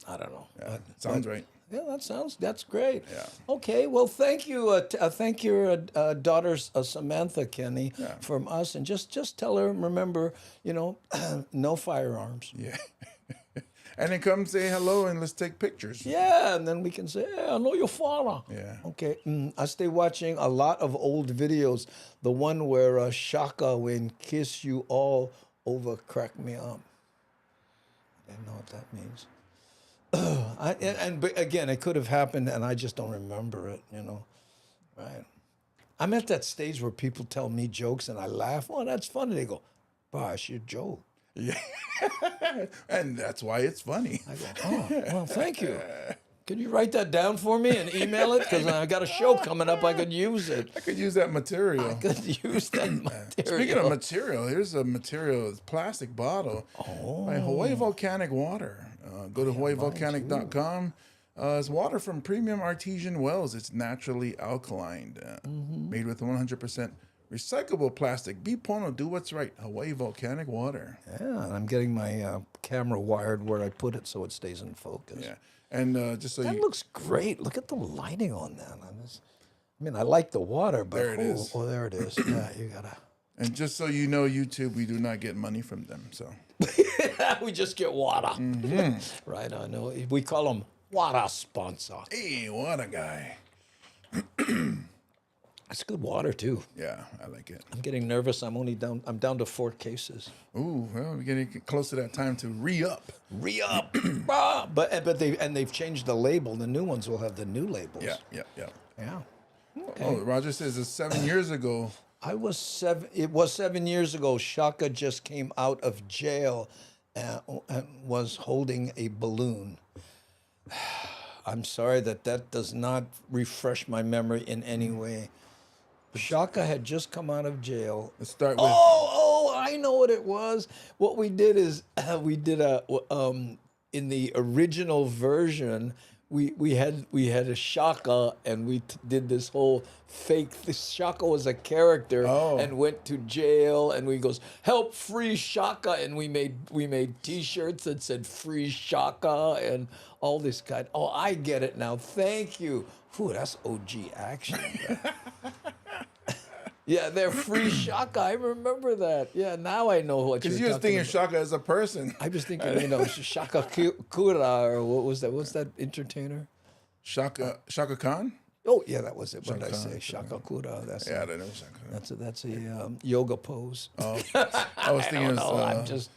I don't know. Yeah, sounds right. Yeah, that's great. Yeah. Okay, well, thank you. Thank your daughter, Samantha, Kenny, from us. And just tell her, remember, no firearms. Yeah. And then come say hello and let's take pictures. Yeah, and then we can say, I know your father. Yeah. Okay, I stay watching a lot of old videos. The one where Shaka when Kiss You All Over cracked me up. I didn't know what that means. But again, it could have happened, and I just don't remember it. Right? I'm at that stage where people tell me jokes, and I laugh. Oh, that's funny. They go, "Bosh, your joke." Yeah, and that's why it's funny. I go, "Oh, well, thank you. Could you write that down for me and email it? Because I got a show coming up. I could use it. I could use that material. I could use that material. Speaking of material, here's a material, it's a plastic bottle by Hawaii Volcanic Water. Go to hawaiivolcanic.com. It's water from premium artesian wells. It's naturally alkaline, made with 100% recyclable plastic. Be Pono, do what's right. Hawaii Volcanic Water. Yeah, and I'm getting my camera wired where I put it so it stays in focus. Yeah. And just so that looks great. Look at the lighting on that. I like the water, but there it is. Oh, there it is. Yeah, you gotta. And just so you know, YouTube, we do not get money from them. So we just get water. Right? I know. We call them water sponsor. Hey, water guy. It's good water too. Yeah, I like it. I'm getting nervous. I'm down to 4 cases. Ooh, well, we're getting close to that time to re-up. Re-up. but they've changed the label. The new ones will have the new labels. Yeah. Okay. Oh, Roger says it's 7 years ago. It was 7 years ago. Shaka just came out of jail and was holding a balloon. I'm sorry that does not refresh my memory in any way. Shaka had just come out of jail. Let's start with. I know what it was. What we did is we did in the original version, we had a Shaka, and we did this whole fake. This Shaka was a character and went to jail, and we goes, help free Shaka, and we made T-shirts that said free Shaka and all this kind. Oh, I get it now. Thank you. Whew, that's OG action. Yeah, they're free Shaka. I remember that. Yeah, now I know what you're talking about. Because you was thinking Shaka as a person. I was thinking, Shaka Kura, or what was that? What's that entertainer? Shaka Khan? Oh, yeah, that was it. What did I say? Shaka Kura. That's I don't know Shaka. That's a yoga pose. Oh, I was thinking it was...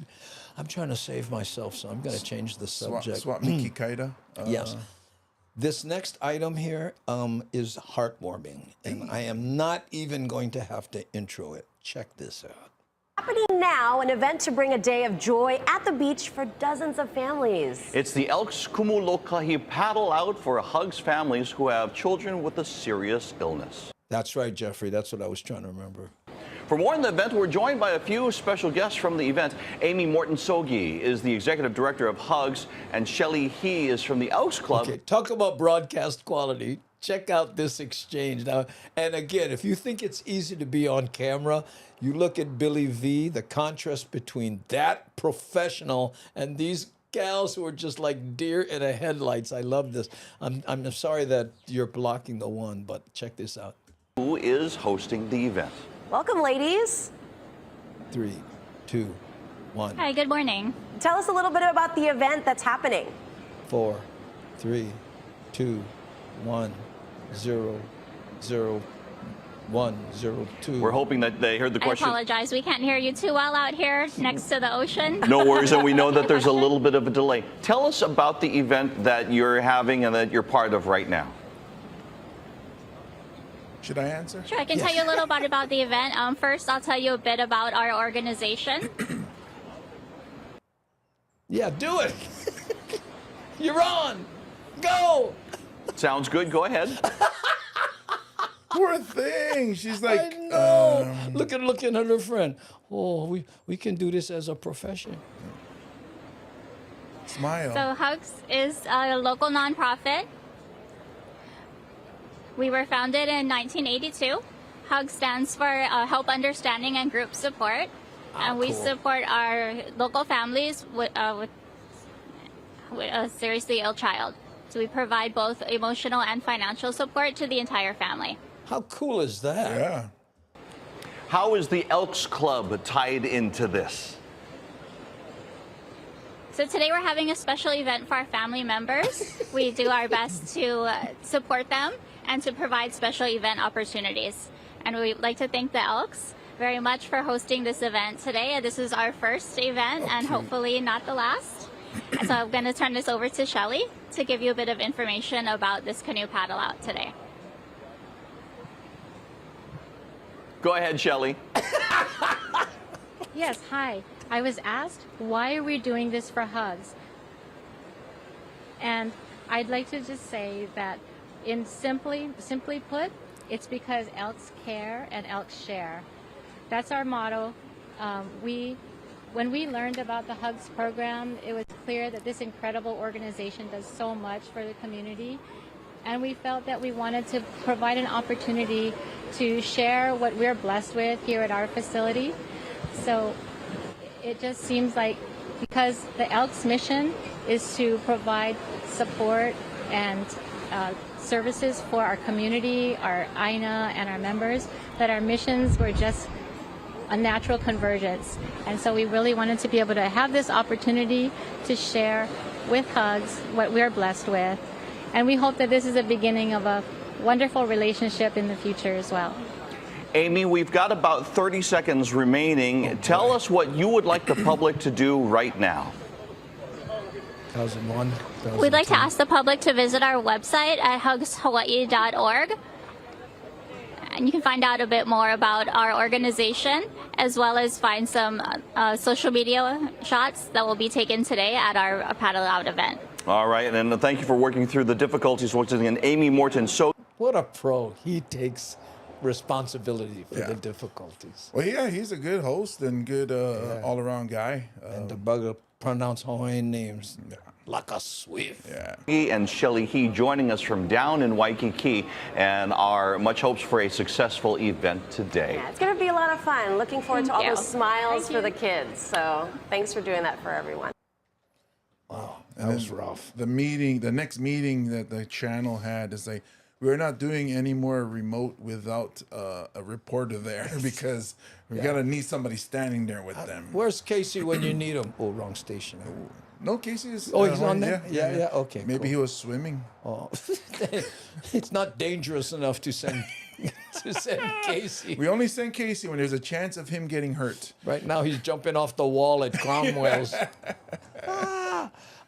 I'm trying to save myself, so I'm going to change the subject. Swapniki Kaida? Yes. This next item here is heartwarming, and I am not even going to have to intro it. Check this out. Happening now, an event to bring a day of joy at the beach for dozens of families. It's the Elks Kumulokahi Paddle Out for Hugs families who have children with a serious illness. That's right, Jeffrey. That's what I was trying to remember. For more on the event, we're joined by a few special guests from the event. Amy Morton-Sogi is the executive director of Hugs, and Shelley He is from the Elks Club. Okay, talk about broadcast quality. Check out this exchange now. And again, if you think it's easy to be on camera, you look at Billy V, the contrast between that professional and these gals who are just like deer in the headlights. I love this. I'm sorry that you're blocking the one, but check this out. Who is hosting the event? Welcome, ladies. 3, 2, 1. Hi, good morning. Tell us a little bit about the event that's happening. 4, 3, 2, 1, 0, 0, 1, 0, 2. We're hoping that they heard the question. I apologize. We can't hear you too well out here next to the ocean. No worries, and we know that there's a little bit of a delay. Tell us about the event that you're having and that you're part of right now. Should I answer? Sure, I can tell you a little bit about the event. First, I'll tell you a bit about our organization. Yeah, do it. You're on. Go. Sounds good. Go ahead. Poor thing. She's like, I know. Looking at her friend. Oh, we can do this as a profession. Smile. So Hugs is a local nonprofit. We were founded in 1982. HUG stands for Help Understanding and Group Support. And we support our local families with a seriously ill child. So we provide both emotional and financial support to the entire family. How cool is that? Yeah. How is the Elks Club tied into this? So today we're having a special event for our family members. We do our best to support them and to provide special event opportunities. And we'd like to thank the Elks very much for hosting this event today. This is our first event and hopefully not the last. So I'm going to turn this over to Shelley to give you a bit of information about this canoe paddle out today. Go ahead, Shelley. Yes, hi. I was asked, why are we doing this for Hugs? And I'd like to just say that simply put, it's because Elks care and Elks share. That's our motto. When we learned about the Hugs program, it was clear that this incredible organization does so much for the community. And we felt that we wanted to provide an opportunity to share what we're blessed with here at our facility. So it just seems like because the Elks mission is to provide support and services for our community, our INA, and our members, that our missions were just a natural convergence. And so we really wanted to be able to have this opportunity to share with Hugs what we're blessed with. And we hope that this is the beginning of a wonderful relationship in the future as well. Amy, we've got about 30 seconds remaining. Tell us what you would like the public to do right now. 2001, We'd like to ask the public to visit our website at hugshawaii.org. And you can find out a bit more about our organization, as well as find some social media shots that will be taken today at our Paddle Out event. All right, and thank you for working through the difficulties. Once again, Amy Morton. So, what a pro. He takes responsibility for the difficulties. Well, yeah, he's a good host and good all-around guy. And the bug of pronounce Hawaiian names. like a swift. Yeah. And Shelly He joining us from down in Waikiki, and our much hopes for a successful event today. Yeah, it's going to be a lot of fun. Looking forward to all Thank you. those smiles Thank for you. the kids. So thanks for doing that for everyone. Wow, And that was then rough. The next meeting that the channel had is like, we're not doing any more remote without a reporter there because we gotta need somebody standing there with them. Where's Casey when you need him? Oh, wrong station. No, Casey is. Oh, he's on there? Yeah, okay, Maybe cool. he was swimming. Oh, it's not dangerous enough to send Casey. We only send Casey when there's a chance of him getting hurt. Right now, he's jumping off the wall at Cromwell's.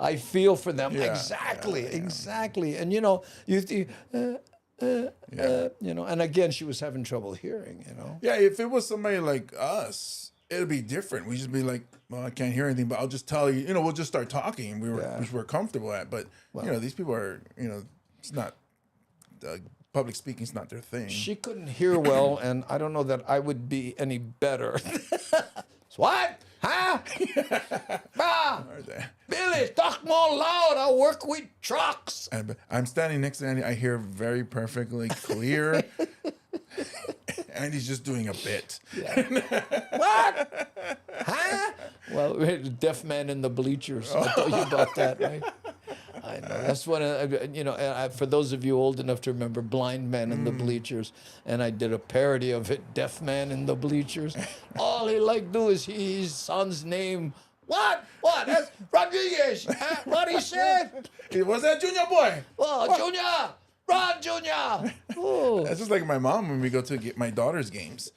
I feel for them. Yeah, Exactly. And you know, you know, and again, she was having trouble hearing. You know. Yeah, if it was somebody like us, it'd be different. We'd just be like, well, I can't hear anything, but I'll just tell you. You know, we'll just start talking. Which we're comfortable at. But you know, these people are. You know, it's not. Public speaking's not their thing. She couldn't hear well, and I don't know that I would be any better. What? Huh? Billy, talk more loud. I work with trucks. I'm standing next to Andy. I hear very perfectly clear. Andy's just doing a bit. What? Huh? Well, we had a deaf man in the bleachers. I told you about that, right? I know. That's what, you know, for those of you old enough to remember Blind Man in the Bleachers, and I did a parody of it, Deaf Man in the Bleachers. All he liked to do is his son's name. What? That's Rodriguez. What he said? Was that Junior boy? Oh, Junior. Run, Junior. Oh. That's just like my mom when we go to get my daughter's games.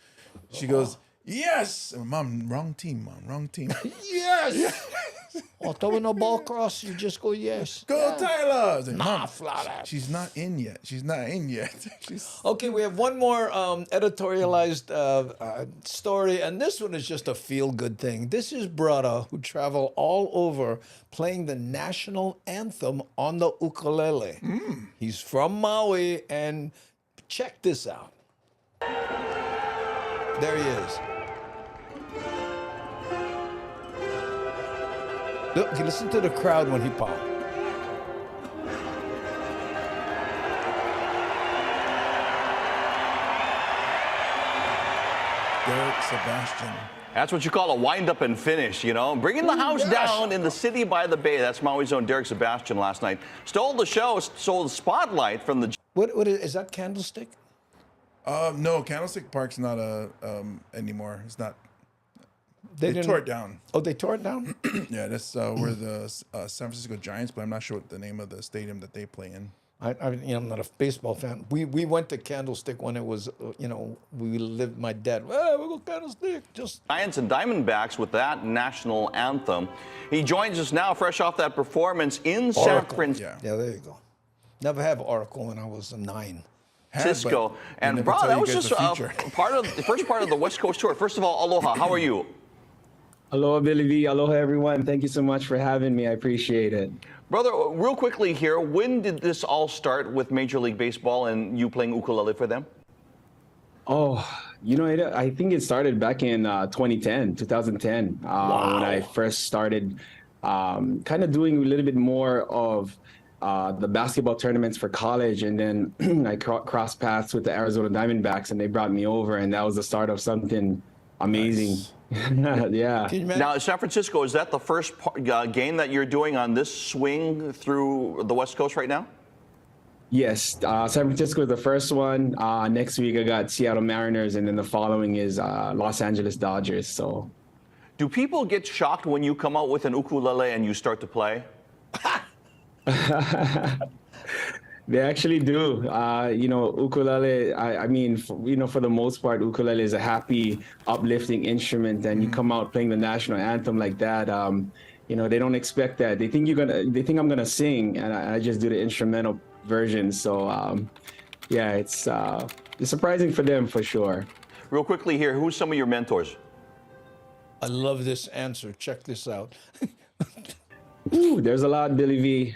She goes, yes. Mom, wrong team, Mom, wrong team. Yes. Oh, throwing a ball across, you just go, yes. Go, Tyler. I was like, Nah, Mom, flat out. she's not in yet. Okay, we have one more editorialized story, and this one is just a feel-good thing. This is Brada, who travel all over playing the national anthem on the ukulele. He's from Maui, and check this out. There he is. Look, listen to the crowd when he popped. Derek Sebastian. That's what you call a wind up and finish, you know. Bringing the house down in the city by the bay. That's Maui's own Derek Sebastian last night. Stole the show, stole the spotlight from the... What is that, Candlestick? No, Candlestick Park's not anymore. It's not. They didn't- tore it down. Oh, they tore it down? Yeah, that's where the San Francisco Giants play. I'm not sure what the name of the stadium that they play in. I'm not a baseball fan. We went to Candlestick when it was, you know, we lived, my dad, we'll go Candlestick. Just Giants and Diamondbacks with that national anthem. He joins us now, fresh off that performance in San Francisco. Yeah, there you go. Never have Oracle when I was 9. Cisco. And bro, that was just part of the first part of the West Coast tour. First of all, aloha. How are you? Aloha, Billy V. Aloha, everyone. Thank you so much for having me. I appreciate it. Brother, real quickly here, when did this all start with Major League Baseball and you playing ukulele for them? Oh, you know, I think it started back in 2010, when I first started kind of doing a little bit more of the basketball tournaments for college. And then I crossed paths with the Arizona Diamondbacks, and they brought me over, and that was the start of something amazing. Nice. Yeah. Now, San Francisco, is that the first game that you're doing on this swing through the West Coast right now? Yes, San Francisco is the first one. Next week I got Seattle Mariners, and then the following is Los Angeles Dodgers. So, do people get shocked when you come out with an ukulele and you start to play? They actually do. You know, ukulele, I mean, for the most part, ukulele is a happy, uplifting instrument, and you come out playing the national anthem like that. You know, they don't expect that. They think I'm gonna sing, and I just do the instrumental version. So, yeah, it's surprising for them for sure. Real quickly here, who's some of your mentors? I love this answer. Check this out. Ooh, there's a lot, Billy V.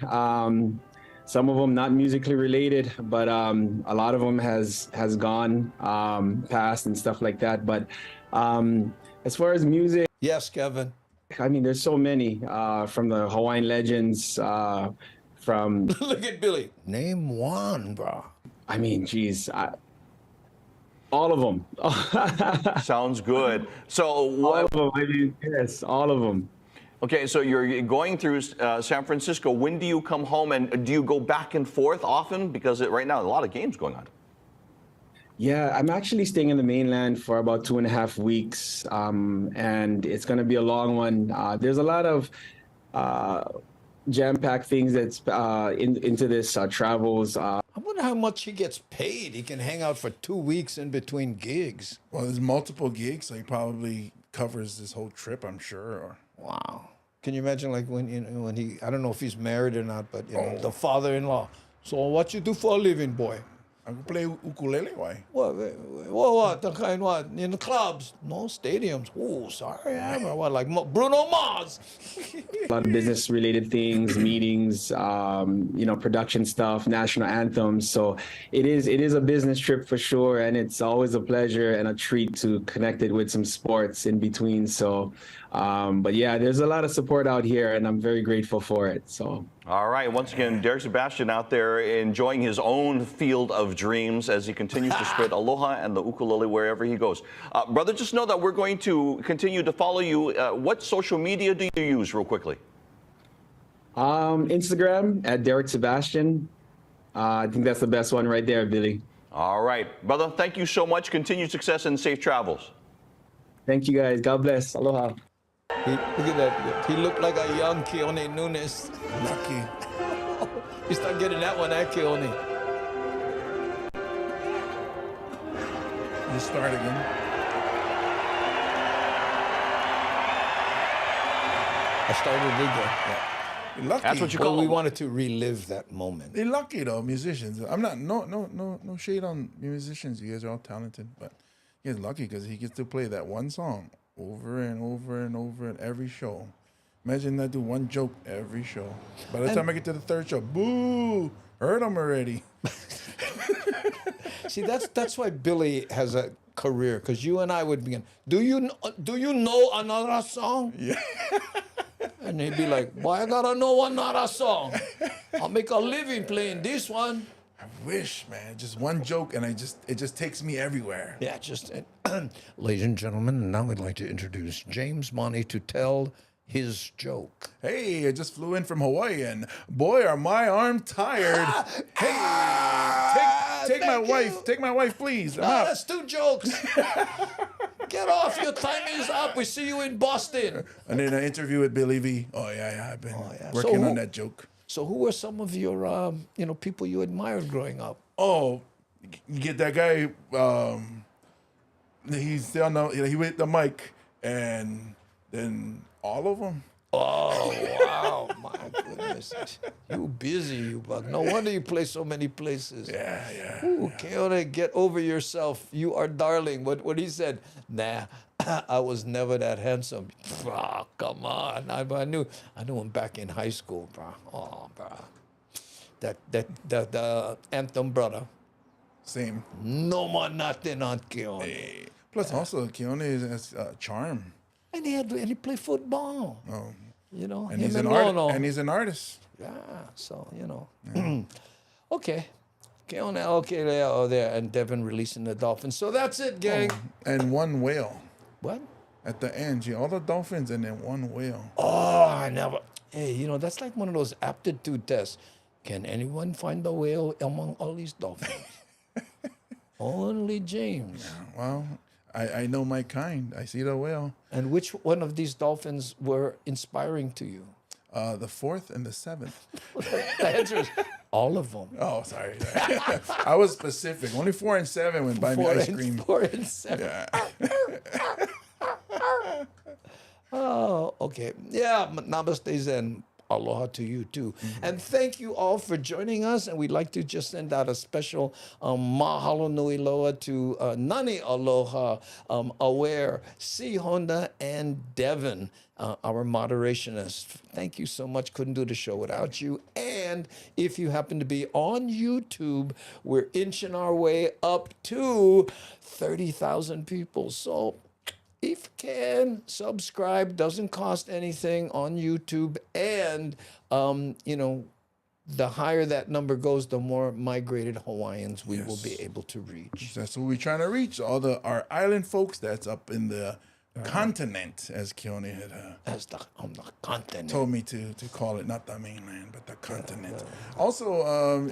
Some of them not musically related, but a lot of them has gone past and stuff like that. But as far as music, yes, Kevin. I mean, there's so many from the Hawaiian legends, from. Look at Billy. Name one, bro. I mean, geez, all of them. Sounds good. So all of them. I mean, yes, all of them. Okay, so you're going through San Francisco. When do you come home, and do you go back and forth often? Because right now, a lot of games going on. Yeah, I'm actually staying in the mainland for about 2.5 weeks, and it's going to be a long one. There's a lot of jam-packed things that's into this travels. I wonder how much he gets paid. He can hang out for 2 weeks in between gigs. Well, there's multiple gigs, so he probably covers this whole trip, I'm sure. Or... Wow. Can you imagine, like, when he, I don't know if he's married or not, but, you know, the father-in-law. So what you do for a living, boy? I can play ukulele. Why? What? The kind what? In the clubs? No stadiums. Oh, sorry. What, like Bruno Mars? A lot of business-related things, meetings, production stuff, national anthems. So it is a business trip for sure, and it's always a pleasure and a treat to connect it with some sports in between. So, but yeah, there's a lot of support out here, and I'm very grateful for it. So. All right. Once again, Derek Sebastian out there enjoying his own field of dreams as he continues to spread aloha and the ukulele wherever he goes. Brother, just know that we're going to continue to follow you. What social media do you use, real quickly? Instagram at Derek Sebastian. I think that's the best one right there, Billy. All right. Brother, thank you so much. Continued success and safe travels. Thank you, guys. God bless. Aloha. Look at that. He looked like a young Keone Nunes. Lucky. You start getting that one, Keone. You start again. I started again. You're lucky. That's what you call. We wanted to relive that moment. They're lucky though, musicians. I'm not no shade on musicians. You guys are all talented, but he gets lucky because he gets to play that one song over and over and over at every show. Imagine I do one joke every show. By the time I get to the third show, boo, heard him already. See, that's why Billy has a career, because you and I would begin. Do you know another song? Yeah. And he'd be like, "Why I gotta know another song? I'll make a living playing this one." I wish, man, just one joke, and it just takes me everywhere. Yeah, ladies and gentlemen, now we'd like to introduce James Monty to tell his joke. Hey, I just flew in from Hawaii, and boy, are my arms tired. Hey, take my wife. Take my wife, please. That's 2 jokes. Get off. Your time is up. We see you in Boston. And then an interview with Billy V. Oh, yeah. I've been working on that joke. So who were some of your, people you admired growing up? Oh, you get that guy, he's still he with the mic, and then all of them. Oh, wow. My goodness. You busy, you bug. No wonder you play so many places. Yeah. Ooh, Keone, get over yourself. You are darling. What he said, nah, I was never that handsome. Oh, come on. I knew him back in high school, bro. Oh, bro. The anthem brother. Same. No more nothing on Keone. Hey. Plus, also, Keone has charm. And he played football. Oh. And he's an artist. Yeah, so, Yeah. Okay. Okay, there. And Devin releasing the Dolphins. So that's it, gang. Oh, and one whale. What? At the end, all the dolphins and then one whale. Oh, I never. Hey, that's like one of those aptitude tests. Can anyone find the whale among all these dolphins? Only James. Yeah, well, I know my kind. I see the whale. And which one of these dolphins were inspiring to you? The 4th and the 7th. The answer is all of them. Oh, sorry. I was specific. Only 4 and 7 went buy me ice cream. 4 and 7. Yeah. Oh, okay. Yeah, namaste Zen. Aloha to you too. Mm-hmm. And thank you all for joining us. And we'd like to just send out a special mahalo nui loa to Nani Aloha, Aware, C. Honda, and Devin, our moderationists. Thank you so much. Couldn't do the show without you. And if you happen to be on YouTube, we're inching our way up to 30,000 people. So if you can, subscribe. Doesn't cost anything on YouTube. And, you know, the higher that number goes, the more migrated Hawaiians we will be able to reach. That's what we're trying to reach. Our island folks that's up in the continent, as Keone had on the continent. told me to call it, not the mainland, but the continent. Also,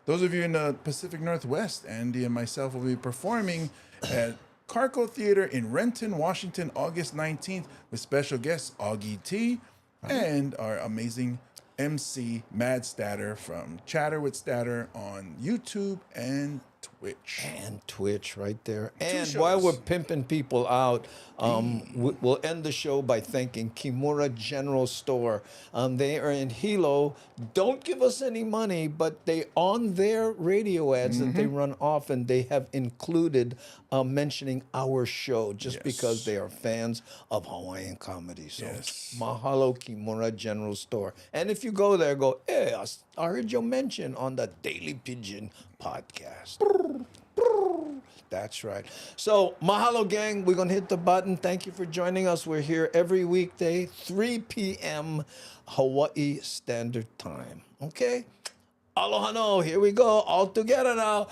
those of you in the Pacific Northwest, Andy and myself will be performing at Carco Theater in Renton, Washington, August 19th with special guests Augie T and our amazing MC Mad Statter from Chatter with Statter on YouTube and Twitch. And Twitch right there. And while we're pimping people out, we'll end the show by thanking Kimura General Store. They are in Hilo. Don't give us any money, but they on their radio ads that they run often, they have included mentioning our show just because they are fans of Hawaiian comedy. So mahalo, Kimura General Store. And if you go there, go, hey, I heard your mention on the Daily Pidgin podcast. That's right. So, mahalo, gang. We're going to hit the button. Thank you for joining us. We're here every weekday, 3 p.m. Hawaii Standard Time. Okay? Aloha no. Here we go. All together now.